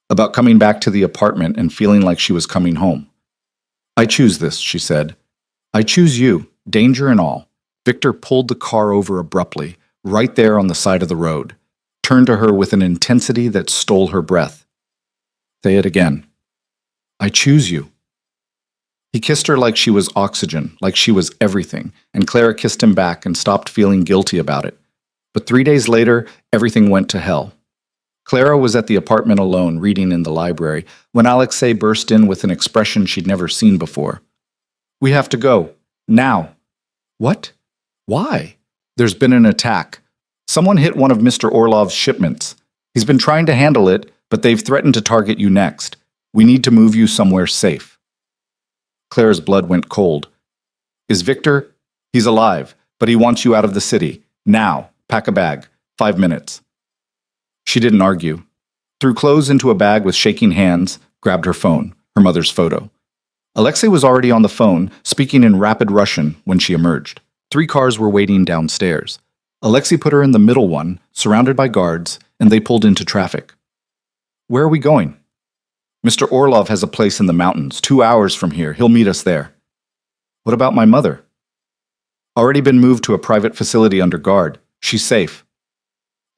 about coming back to the apartment and feeling like she was coming home. I choose this, she said. I choose you, danger and all. Victor pulled the car over abruptly, right there on the side of the road, turned to her with an intensity that stole her breath. Say it again. I choose you. He kissed her like she was oxygen, like she was everything, and Clara kissed him back and stopped feeling guilty about it. But 3 days later, everything went to hell. Clara was at the apartment alone, reading in the library, when Alexei burst in with an expression she'd never seen before. We have to go. Now. What? Why? There's been an attack. Someone hit one of Mr. Orlov's shipments. He's been trying to handle it, but they've threatened to target you next. We need to move you somewhere safe. Clara's blood went cold. Is Victor? He's alive, but he wants you out of the city. Now. Pack a bag. 5 minutes. She didn't argue. Threw clothes into a bag with shaking hands, grabbed her phone, her mother's photo. Alexei was already on the phone, speaking in rapid Russian when she emerged. 3 cars were waiting downstairs. Alexei put her in the middle one, surrounded by guards, and they pulled into traffic. Where are we going? Mr. Orlov has a place in the mountains, 2 hours from here. He'll meet us there. What about my mother? Already been moved to a private facility under guard. She's safe.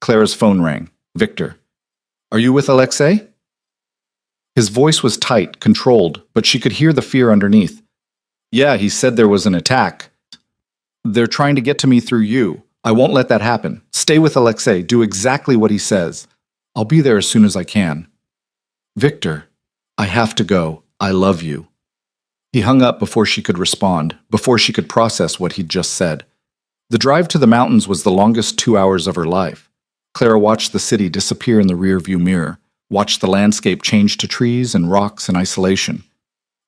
Clara's phone rang. Victor. Are you with Alexei? His voice was tight, controlled, but she could hear the fear underneath. Yeah, he said there was an attack. They're trying to get to me through you. I won't let that happen. Stay with Alexei. Do exactly what he says. I'll be there as soon as I can. Victor, I have to go. I love you. He hung up before she could respond, before she could process what he'd just said. The drive to the mountains was the longest 2 hours of her life. Clara watched the city disappear in the rearview mirror, watched the landscape change to trees and rocks and isolation.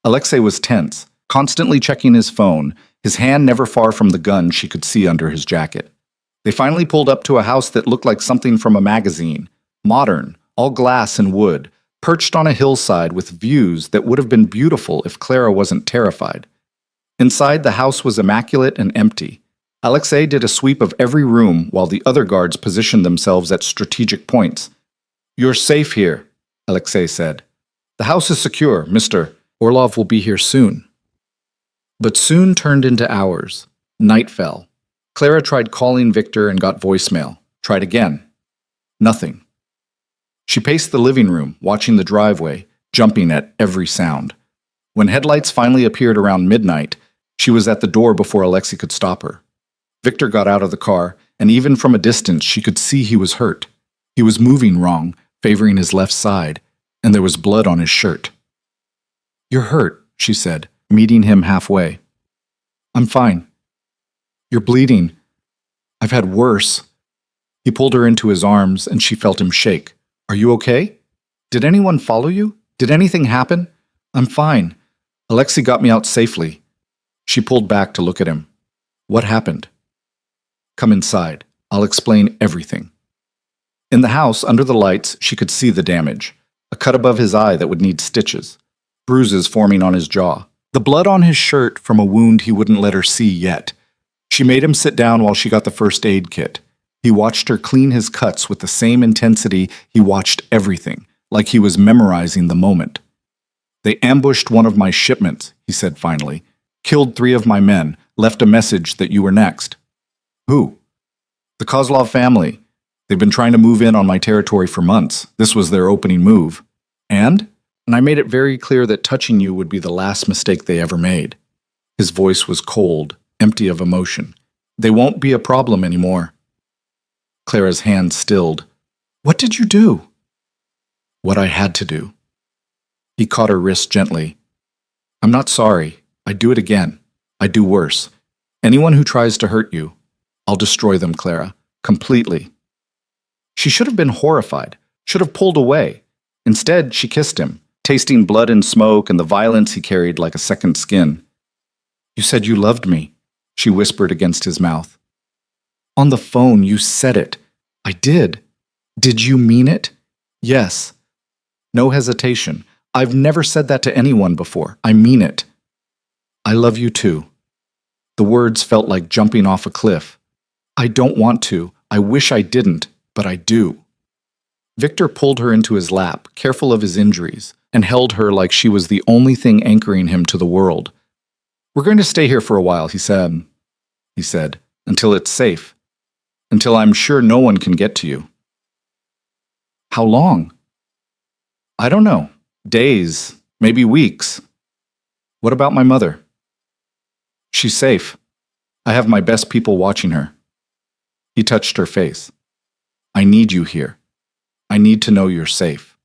Alexei was tense, constantly checking his phone, his hand never far from the gun she could see under his jacket. They finally pulled up to a house that looked like something from a magazine, modern, all glass and wood, perched on a hillside with views that would have been beautiful if Clara wasn't terrified. Inside, the house was immaculate and empty. Alexei did a sweep of every room while the other guards positioned themselves at strategic points. You're safe here, Alexei said. The house is secure, Mr. Orlov will be here soon. But soon turned into hours. Night fell. Clara tried calling Victor and got voicemail. Tried again. Nothing. She paced the living room, watching the driveway, jumping at every sound. When headlights finally appeared around midnight, she was at the door before Alexei could stop her. Victor got out of the car, and even from a distance she could see he was hurt. He was moving wrong, favoring his left side, and there was blood on his shirt. You're hurt, she said, meeting him halfway. I'm fine. You're bleeding. I've had worse. He pulled her into his arms, and she felt him shake. Are you okay? Did anyone follow you? Did anything happen? I'm fine. Alexei got me out safely. She pulled back to look at him. What happened? Come inside. I'll explain everything. In the house, under the lights, she could see the damage. A cut above his eye that would need stitches. Bruises forming on his jaw. The blood on his shirt from a wound he wouldn't let her see yet. She made him sit down while she got the first aid kit. He watched her clean his cuts with the same intensity he watched everything, like he was memorizing the moment. They ambushed one of my shipments, he said finally. Killed 3 of my men, left a message that you were next. Who? The Kozlov family. They've been trying to move in on my territory for months. This was their opening move. And I made it very clear that touching you would be the last mistake they ever made. His voice was cold, empty of emotion. They won't be a problem anymore. Clara's hand stilled. What did you do? What I had to do. He caught her wrist gently. I'm not sorry. I'd do it again. I'd do worse. Anyone who tries to hurt you, I'll destroy them, Clara. Completely. She should have been horrified, should have pulled away. Instead, she kissed him, tasting blood and smoke and the violence he carried like a second skin. You said you loved me, she whispered against his mouth. On the phone, you said it. I did. Did you mean it? Yes. No hesitation. I've never said that to anyone before. I mean it. I love you too. The words felt like jumping off a cliff. I don't want to. I wish I didn't, but I do. Victor pulled her into his lap, careful of his injuries, and held her like she was the only thing anchoring him to the world. We're going to stay here for a while, he said, until it's safe, until I'm sure no one can get to you. How long? I don't know. Days, maybe weeks. What about my mother? She's safe. I have my best people watching her. He touched her face. I need you here. I need to know you're safe.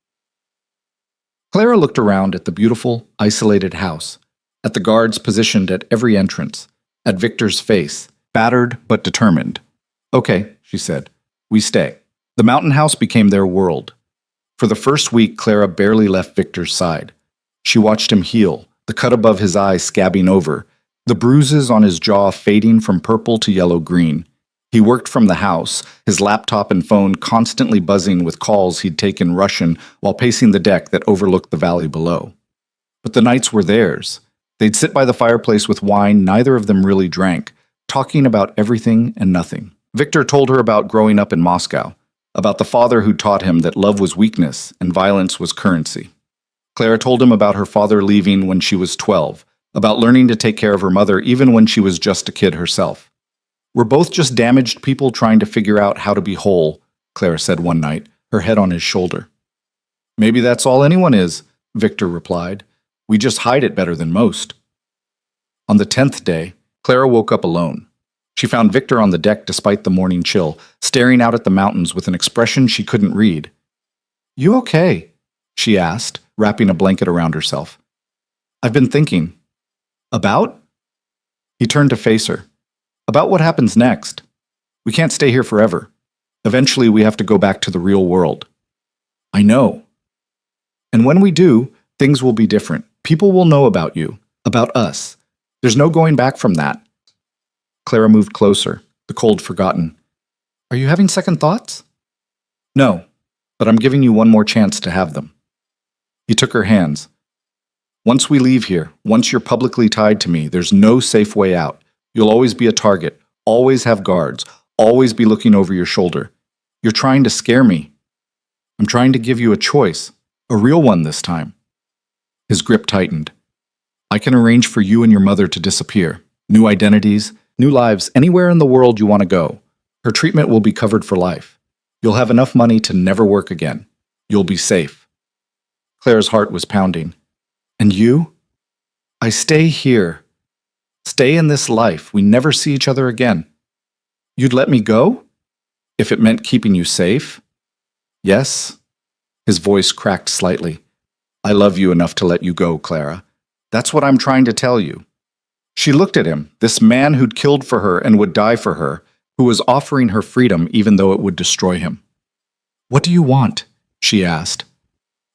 Clara looked around at the beautiful, isolated house, at the guards positioned at every entrance, at Victor's face, battered but determined. Okay, she said. We stay. The mountain house became their world. For the first week, Clara barely left Victor's side. She watched him heal, the cut above his eye scabbing over, the bruises on his jaw fading from purple to yellow-green. He worked from the house, his laptop and phone constantly buzzing with calls he'd taken Russian while pacing the deck that overlooked the valley below. But the nights were theirs. They'd sit by the fireplace with wine neither of them really drank, talking about everything and nothing. Victor told her about growing up in Moscow, about the father who taught him that love was weakness and violence was currency. Clara told him about her father leaving when she was 12, about learning to take care of her mother even when she was just a kid herself. We're both just damaged people trying to figure out how to be whole, Clara said one night, her head on his shoulder. Maybe that's all anyone is, Victor replied. We just hide it better than most. On the 10th day, Clara woke up alone. She found Victor on the deck despite the morning chill, staring out at the mountains with an expression she couldn't read. You okay? She asked, wrapping a blanket around herself. I've been thinking. About? He turned to face her. About what happens next. We can't stay here forever. Eventually we have to go back to the real world. I know. And when we do, things will be different. People will know about you, about us. There's no going back from that. Clara moved closer, the cold forgotten. Are you having second thoughts? No, but I'm giving you one more chance to have them. He took her hands. Once we leave here, once you're publicly tied to me, there's no safe way out. You'll always be a target, always have guards, always be looking over your shoulder. You're trying to scare me. I'm trying to give you a choice, a real one this time. His grip tightened. I can arrange for you and your mother to disappear. New identities, new lives, anywhere in the world you want to go. Her treatment will be covered for life. You'll have enough money to never work again. You'll be safe. Clara's heart was pounding. And you? I stay here. Stay in this life. We never see each other again. You'd let me go? If it meant keeping you safe? Yes. His voice cracked slightly. I love you enough to let you go, Clara. That's what I'm trying to tell you. She looked at him, this man who'd killed for her and would die for her, who was offering her freedom even though it would destroy him. What do you want? She asked.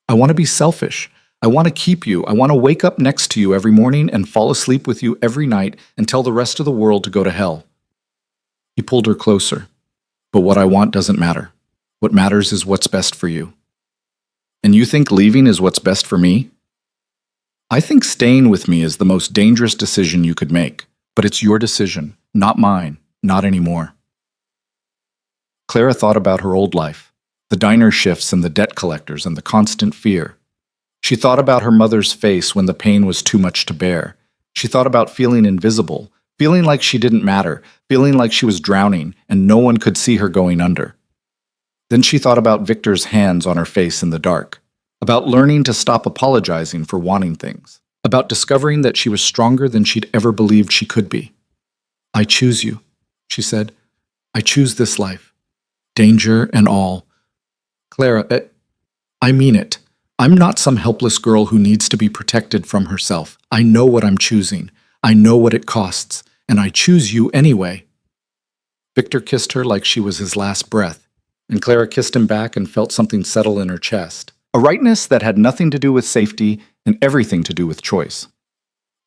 I want to be selfish. I want to keep you. I want to wake up next to you every morning and fall asleep with you every night and tell the rest of the world to go to hell. He pulled her closer. But what I want doesn't matter. What matters is what's best for you. And you think leaving is what's best for me? I think staying with me is the most dangerous decision you could make. But it's your decision, not mine, not anymore. Clara thought about her old life, the diner shifts and the debt collectors and the constant fear. She thought about her mother's face when the pain was too much to bear. She thought about feeling invisible, feeling like she didn't matter, feeling like she was drowning and no one could see her going under. Then she thought about Victor's hands on her face in the dark, about learning to stop apologizing for wanting things, about discovering that she was stronger than she'd ever believed she could be. I choose you, she said. I choose this life. Danger and all. Clara, I mean it. I'm not some helpless girl who needs to be protected from herself. I know what I'm choosing. I know what it costs. and I choose you anyway." Victor kissed her like she was his last breath, and Clara kissed him back and felt something settle in her chest. A rightness that had nothing to do with safety and everything to do with choice.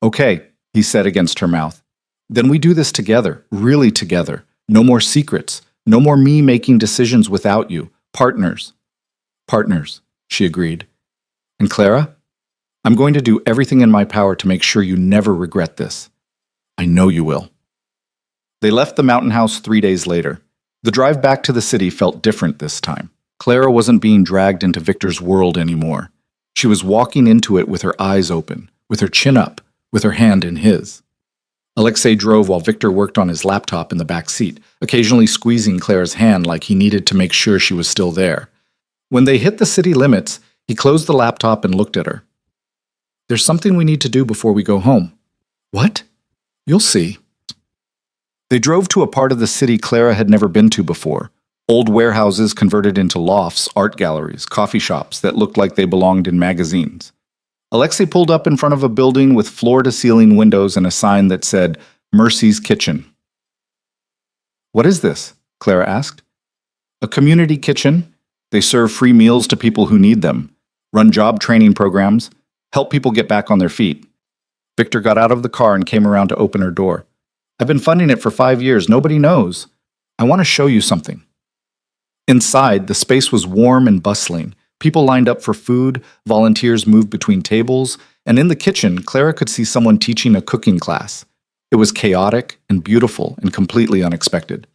"Okay," he said against her mouth. "Then we do this together, really together. No more secrets. No more me making decisions without you. Partners." "Partners," she agreed. "And Clara, I'm going to do everything in my power to make sure you never regret this. I know you will." They left the mountain house 3 days later. The drive back to the city felt different this time. Clara wasn't being dragged into Victor's world anymore. She was walking into it with her eyes open, with her chin up, with her hand in his. Alexei drove while Victor worked on his laptop in the back seat, occasionally squeezing Clara's hand like he needed to make sure she was still there. When they hit the city limits, he closed the laptop and looked at her. "There's something we need to do before we go home." "What?" "You'll see." They drove to a part of the city Clara had never been to before. Old warehouses converted into lofts, art galleries, coffee shops that looked like they belonged in magazines. Alexei pulled up in front of a building with floor-to-ceiling windows and a sign that said, "Mercy's Kitchen." "What is this?" Clara asked. "A community kitchen. They serve free meals to people who need them, run job training programs, help people get back on their feet." Victor got out of the car and came around to open her door. "I've been funding it for 5 years. Nobody knows. I want to show you something." Inside, the space was warm and bustling. People lined up for food, volunteers moved between tables, and in the kitchen, Clara could see someone teaching a cooking class. It was chaotic and beautiful and completely unexpected.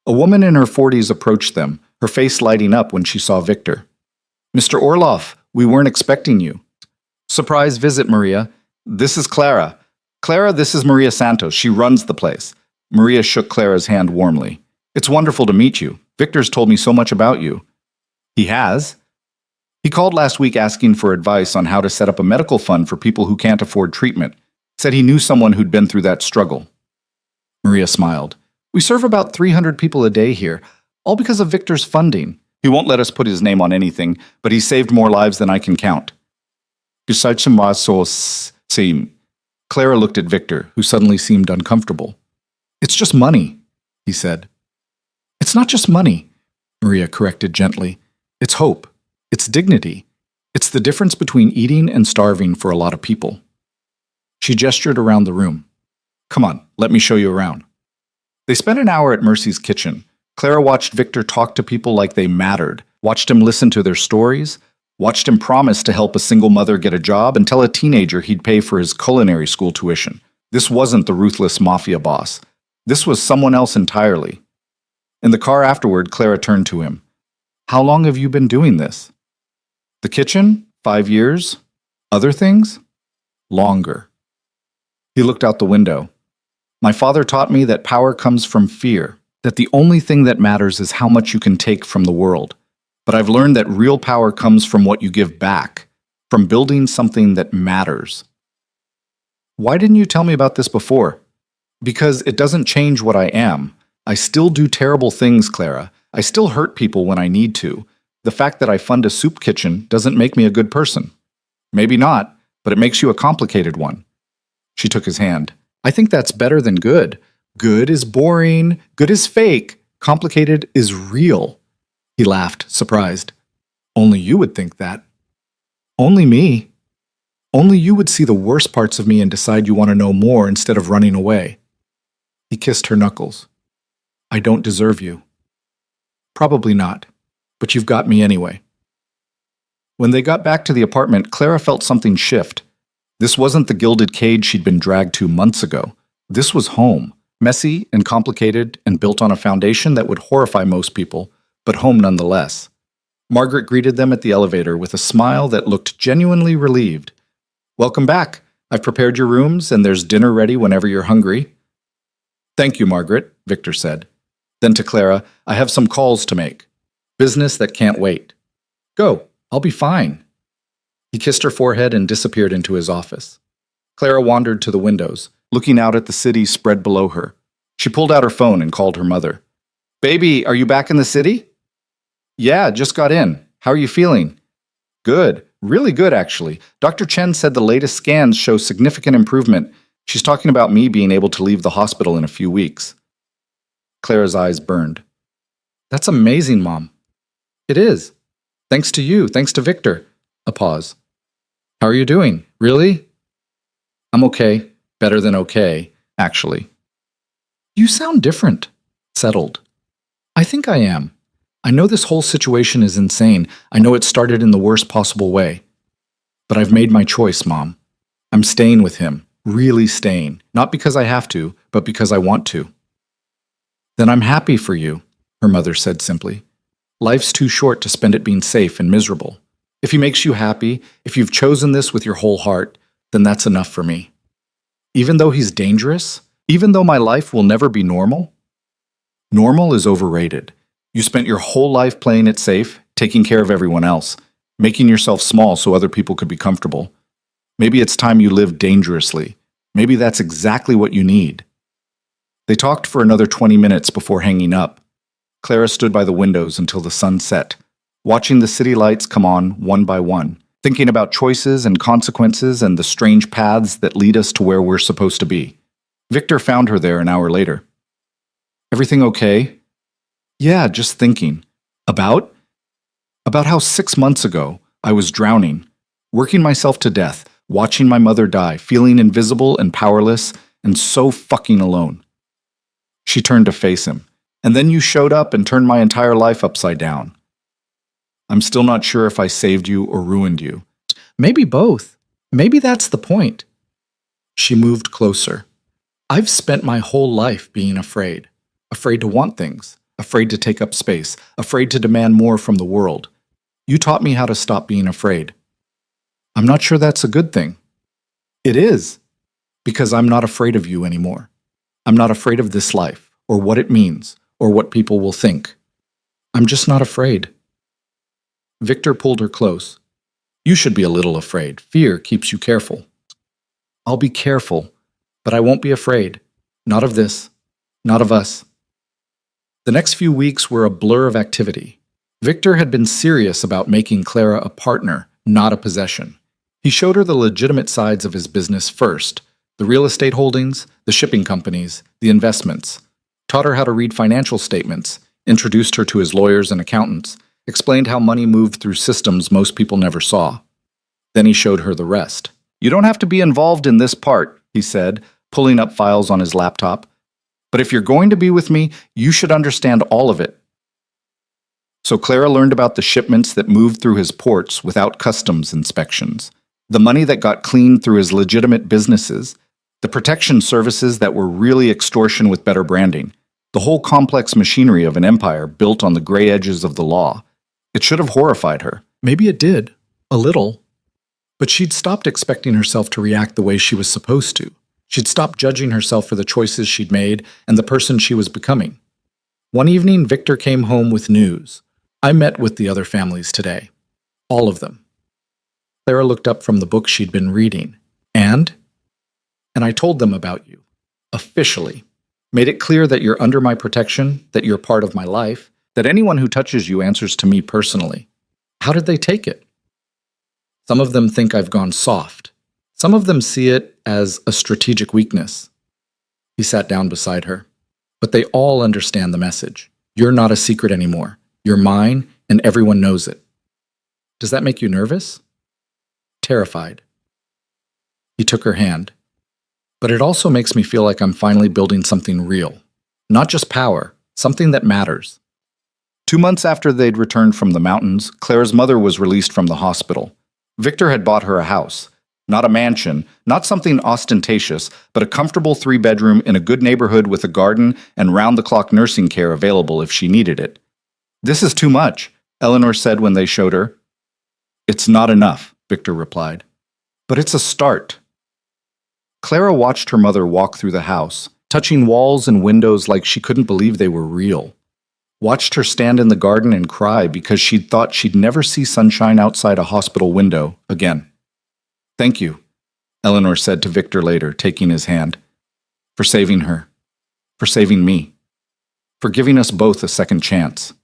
A woman in her 40s approached them, her face lighting up when she saw Victor. "Mr. Orloff, we weren't expecting you." "Surprise visit, Maria. This is Clara. Clara, this is Maria Santos. She runs the place." Maria shook Clara's hand warmly. "It's wonderful to meet you. Victor's told me so much about you." "He has?" "He called last week asking for advice on how to set up a medical fund for people who can't afford treatment. Said he knew someone who'd been through that struggle." Maria smiled. "We serve about 300 people a day here, all because of Victor's funding. He won't let us put his name on anything, but he saved more lives than I can count." Clara looked at Victor, who suddenly seemed uncomfortable. "It's just money," he said. "It's not just money," Maria corrected gently. "It's hope. It's dignity. It's the difference between eating and starving for a lot of people." She gestured around the room. "Come on, let me show you around." They spent an hour at Mercy's kitchen. Clara watched Victor talk to people like they mattered, watched him listen to their stories, watched him promise to help a single mother get a job and tell a teenager he'd pay for his culinary school tuition. This wasn't the ruthless mafia boss. This was someone else entirely. In the car afterward, Clara turned to him. "How long have you been doing this?" "The kitchen? 5 years. Other things? Longer." He looked out the window. "My father taught me that power comes from fear, that the only thing that matters is how much you can take from the world. But I've learned that real power comes from what you give back, from building something that matters." "Why didn't you tell me about this before?" "Because it doesn't change what I am. I still do terrible things, Clara. I still hurt people when I need to. The fact that I fund a soup kitchen doesn't make me a good person." "Maybe not, but it makes you a complicated one." She took his hand. "I think that's better than good. Good is boring. Good is fake. Complicated is real." He laughed, surprised. "Only you would think that." "Only me. Only you would see the worst parts of me and decide you want to know more instead of running away." He kissed her knuckles. "I don't deserve you." "Probably not, but you've got me anyway." When they got back to the apartment, Clara felt something shift. This wasn't the gilded cage she'd been dragged to months ago. This was home, messy and complicated and built on a foundation that would horrify most people, but home nonetheless. Margaret greeted them at the elevator with a smile that looked genuinely relieved. "Welcome back. I've prepared your rooms, and there's dinner ready whenever you're hungry." "Thank you, Margaret," Victor said. Then to Clara, "I have some calls to make. Business that can't wait." "Go. I'll be fine." He kissed her forehead and disappeared into his office. Clara wandered to the windows, looking out at the city spread below her. She pulled out her phone and called her mother. "Baby, are you back in the city?" "Yeah, just got in. How are you feeling?" "Good. Really good, actually. Dr. Chen said the latest scans show significant improvement. She's talking about me being able to leave the hospital in a few weeks. Clara's eyes burned. That's amazing, Mom. It is. Thanks to you, thanks to Victor. A pause. How are you doing? Really? I'm okay. Better than okay, actually. You sound different. Settled. I think I am. I know this whole situation is insane. I know it started in the worst possible way. But I've made my choice, Mom. I'm staying with him. Really staying. Not because I have to, but because I want to. Then I'm happy for you, her mother said simply. Life's too short to spend it being safe and miserable. If he makes you happy, if you've chosen this with your whole heart, then that's enough for me. Even though he's dangerous, even though my life will never be normal, normal is overrated. You spent your whole life playing it safe, taking care of everyone else, making yourself small so other people could be comfortable. Maybe it's time you lived dangerously. Maybe that's exactly what you need. They talked for another 20 minutes before hanging up. Clara stood by the windows until the sun set, watching the city lights come on one by one, thinking about choices and consequences and the strange paths that lead us to where we're supposed to be. Victor found her there an hour later. Everything okay? Yeah, just thinking. About? About how 6 months ago I was drowning, working myself to death, watching my mother die, feeling invisible and powerless and so fucking alone. She turned to face him. And then you showed up and turned my entire life upside down. I'm still not sure if I saved you or ruined you. Maybe both. Maybe that's the point. She moved closer. I've spent my whole life being afraid. Afraid to want things. Afraid to take up space. Afraid to demand more from the world. You taught me how to stop being afraid. I'm not sure that's a good thing. It is. Because I'm not afraid of you anymore. I'm not afraid of this life, or what it means, or what people will think. I'm just not afraid. Victor pulled her close. You should be a little afraid. Fear keeps you careful. I'll be careful, but I won't be afraid. Not of this. Not of us. The next few weeks were a blur of activity. Victor had been serious about making Clara a partner, not a possession. He showed her the legitimate sides of his business first, the real estate holdings, the shipping companies, the investments. Taught her how to read financial statements, introduced her to his lawyers and accountants, explained how money moved through systems most people never saw. Then he showed her the rest. You don't have to be involved in this part, he said, pulling up files on his laptop. But if you're going to be with me, you should understand all of it. So Clara learned about the shipments that moved through his ports without customs inspections, the money that got cleaned through his legitimate businesses, the protection services that were really extortion with better branding, the whole complex machinery of an empire built on the gray edges of the law. It should have horrified her. Maybe it did. A little. But she'd stopped expecting herself to react the way she was supposed to. She'd stopped judging herself for the choices she'd made and the person she was becoming. One evening, Victor came home with news. I met with the other families today. All of them. Clara looked up from the book she'd been reading. And I told them about you. Officially. Made it clear that you're under my protection, that you're part of my life, that anyone who touches you answers to me personally. How did they take it? Some of them think I've gone soft. Some of them see it as a strategic weakness. He sat down beside her. But they all understand the message. You're not a secret anymore. You're mine, and everyone knows it. Does that make you nervous? Terrified. He took her hand. But it also makes me feel like I'm finally building something real. Not just power, something that matters. 2 months after they'd returned from the mountains, Clara's mother was released from the hospital. Victor had bought her a house. Not a mansion, not something ostentatious, but a comfortable 3-bedroom in a good neighborhood with a garden and round-the-clock nursing care available if she needed it. This is too much, Eleanor said when they showed her. It's not enough, Victor replied. But it's a start. Clara watched her mother walk through the house, touching walls and windows like she couldn't believe they were real. Watched her stand in the garden and cry because she'd thought she'd never see sunshine outside a hospital window again. Thank you, Eleanor said to Victor later, taking his hand. For saving her. For saving me. For giving us both a second chance.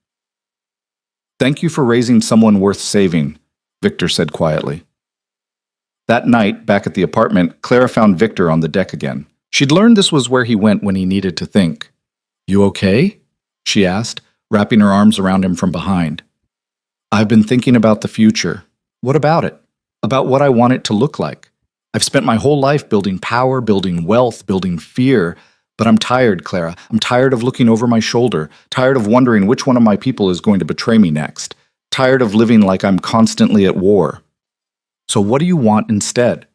Thank you for raising someone worth saving, Victor said quietly. That night, back at the apartment, Clara found Victor on the deck again. She'd learned this was where he went when he needed to think. "You okay?" she asked, wrapping her arms around him from behind. "I've been thinking about the future." "What about it?" "About what I want it to look like. I've spent my whole life building power, building wealth, building fear. But I'm tired, Clara. I'm tired of looking over my shoulder, tired of wondering which one of my people is going to betray me next, tired of living like I'm constantly at war." "So what do you want instead?"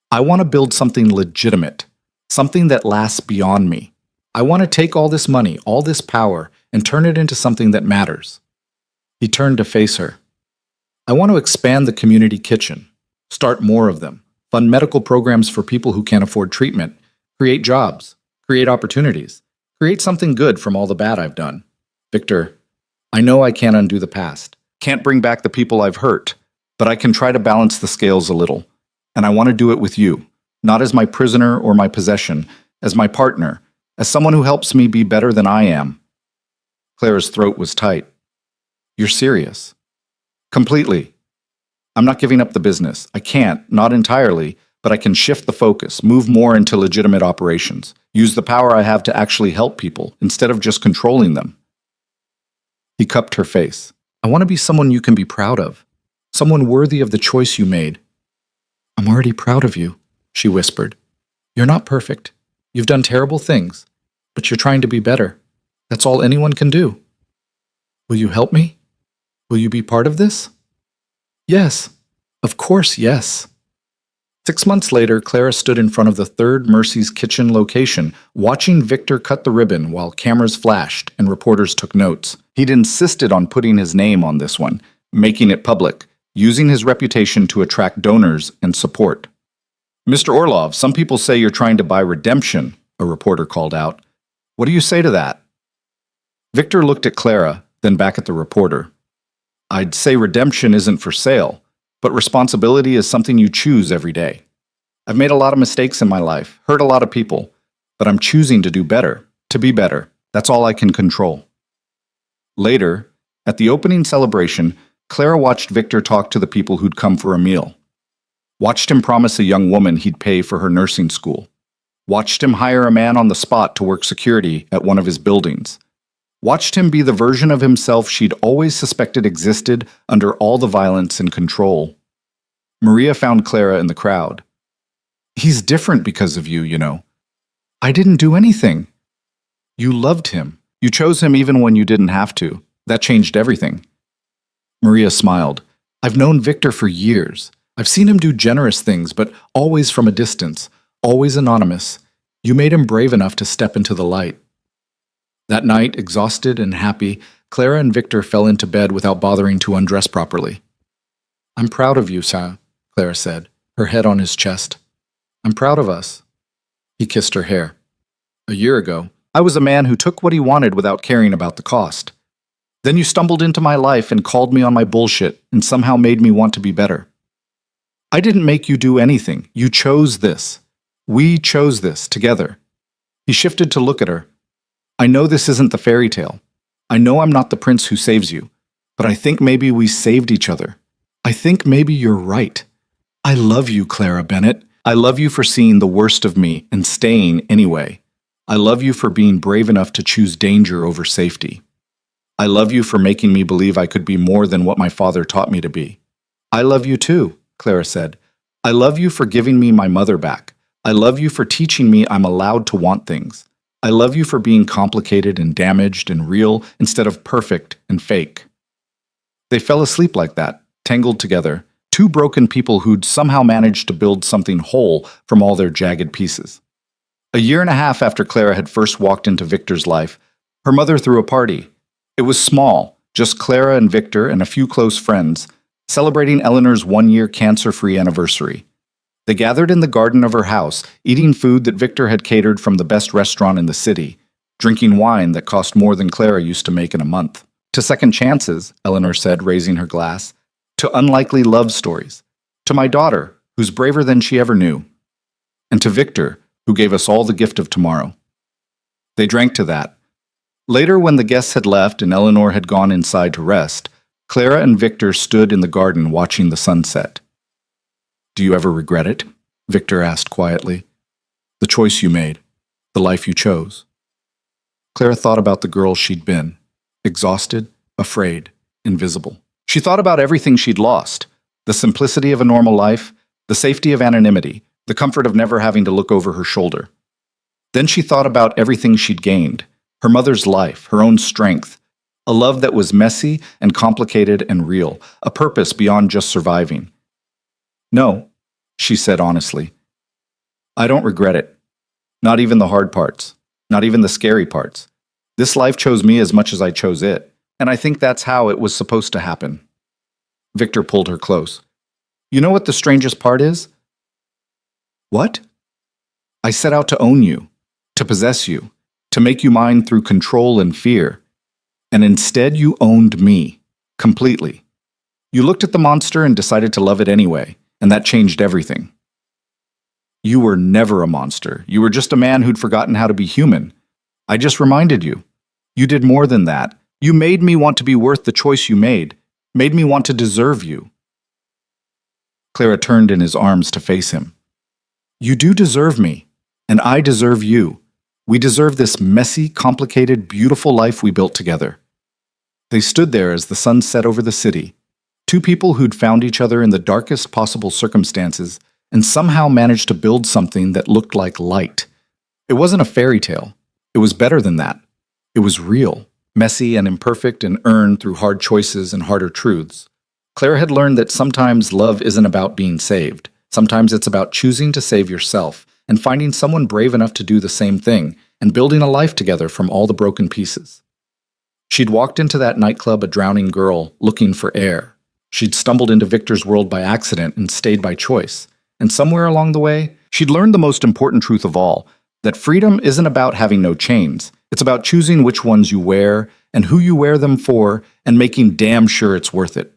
"I want to build something legitimate, something that lasts beyond me. I want to take all this money, all this power, and turn it into something that matters." He turned to face her. "I want to expand the community kitchen, start more of them, fund medical programs for people who can't afford treatment, create jobs, create opportunities, create something good from all the bad I've done. Victor, I know I can't undo the past, can't bring back the people I've hurt, but I can try to balance the scales a little. And I want to do it with you, not as my prisoner or my possession, as my partner, as someone who helps me be better than I am." Clara's throat was tight. "You're serious?" "Completely. I'm not giving up the business. I can't, not entirely, but I can shift the focus, move more into legitimate operations, use the power I have to actually help people instead of just controlling them." He cupped her face. "I want to be someone you can be proud of, someone worthy of the choice you made." "I'm already proud of you," she whispered. "You're not perfect. You've done terrible things, but you're trying to be better. That's all anyone can do. Will you help me? Will you be part of this?" "Yes. Of course, yes." 6 months later, Clara stood in front of the Third Mercy's kitchen location, watching Victor cut the ribbon while cameras flashed and reporters took notes. He'd insisted on putting his name on this one, making it public, using his reputation to attract donors and support. "Mr. Orlov, some people say you're trying to buy redemption," a reporter called out. "What do you say to that?" Victor looked at Clara, then back at the reporter. "I'd say redemption isn't for sale, but responsibility is something you choose every day. I've made a lot of mistakes in my life, hurt a lot of people, but I'm choosing to do better, to be better. That's all I can control." Later, at the opening celebration, Clara watched Victor talk to the people who'd come for a meal. Watched him promise a young woman he'd pay for her nursing school. Watched him hire a man on the spot to work security at one of his buildings. Watched him be the version of himself she'd always suspected existed under all the violence and control. Maria found Clara in the crowd. "He's different because of you, you know." "I didn't do anything." "You loved him. You chose him even when you didn't have to. That changed everything." Maria smiled. "I've known Victor for years. I've seen him do generous things, but always from a distance, always anonymous. You made him brave enough to step into the light." That night, exhausted and happy, Clara and Victor fell into bed without bothering to undress properly. "I'm proud of you, Sa," Clara said, her head on his chest. "I'm proud of us." He kissed her hair. "A year ago, I was a man who took what he wanted without caring about the cost. Then you stumbled into my life and called me on my bullshit and somehow made me want to be better. I didn't make you do anything. You chose this. We chose this together." He shifted to look at her. "I know this isn't the fairy tale. I know I'm not the prince who saves you, but I think maybe we saved each other. I think maybe you're right. I love you, Clara Bennett. I love you for seeing the worst of me and staying anyway. I love you for being brave enough to choose danger over safety. I love you for making me believe I could be more than what my father taught me to be." "I love you too," Clara said. "I love you for giving me my mother back. I love you for teaching me I'm allowed to want things. I love you for being complicated and damaged and real instead of perfect and fake." They fell asleep like that, tangled together, two broken people who'd somehow managed to build something whole from all their jagged pieces. A year and a half after Clara had first walked into Victor's life, her mother threw a party. It was small, just Clara and Victor and a few close friends, celebrating Eleanor's 1-year cancer-free anniversary. They gathered in the garden of her house, eating food that Victor had catered from the best restaurant in the city, drinking wine that cost more than Clara used to make in a month. "To second chances," Eleanor said, raising her glass. "To unlikely love stories. To my daughter, who's braver than she ever knew. And to Victor, who gave us all the gift of tomorrow." They drank to that. Later, when the guests had left and Eleanor had gone inside to rest, Clara and Victor stood in the garden watching the sunset. Do you ever regret it? Victor asked quietly. The choice you made, the life you chose. Clara thought about the girl she'd been, exhausted, afraid, invisible. She thought about everything she'd lost, the simplicity of a normal life, the safety of anonymity, the comfort of never having to look over her shoulder. Then she thought about everything she'd gained, her mother's life, her own strength, a love that was messy and complicated and real, a purpose beyond just surviving. No, she said honestly. I don't regret it. Not even the hard parts. Not even the scary parts. This life chose me as much as I chose it, and I think that's how it was supposed to happen. Victor pulled her close. You know what the strangest part is? What? I set out to own you, to possess you, to make you mine through control and fear. And instead you owned me, completely. You looked at the monster and decided to love it anyway, and that changed everything. You were never a monster. You were just a man who'd forgotten how to be human. I just reminded you. You did more than that. You made me want to be worth the choice you made me want to deserve you. Clara turned in his arms to face him. You do deserve me, and I deserve you. We deserve this messy, complicated, beautiful life we built together. They stood there as the sun set over the city, two people who'd found each other in the darkest possible circumstances and somehow managed to build something that looked like light. It wasn't a fairy tale. It was better than that. It was real, messy and imperfect and earned through hard choices and harder truths. Clara had learned that sometimes love isn't about being saved. Sometimes it's about choosing to save yourself and finding someone brave enough to do the same thing and building a life together from all the broken pieces. She'd walked into that nightclub a drowning girl, looking for air. She'd stumbled into Victor's world by accident and stayed by choice. And somewhere along the way, she'd learned the most important truth of all, that freedom isn't about having no chains. It's about choosing which ones you wear and who you wear them for and making damn sure it's worth it.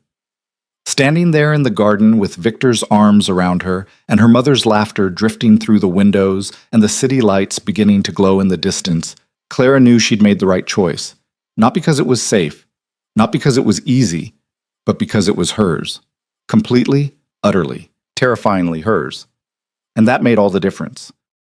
Standing there in the garden with Victor's arms around her and her mother's laughter drifting through the windows and the city lights beginning to glow in the distance, Clara knew she'd made the right choice. Not because it was safe, not because it was easy, but because it was hers. Completely, utterly, terrifyingly hers. And that made all the difference.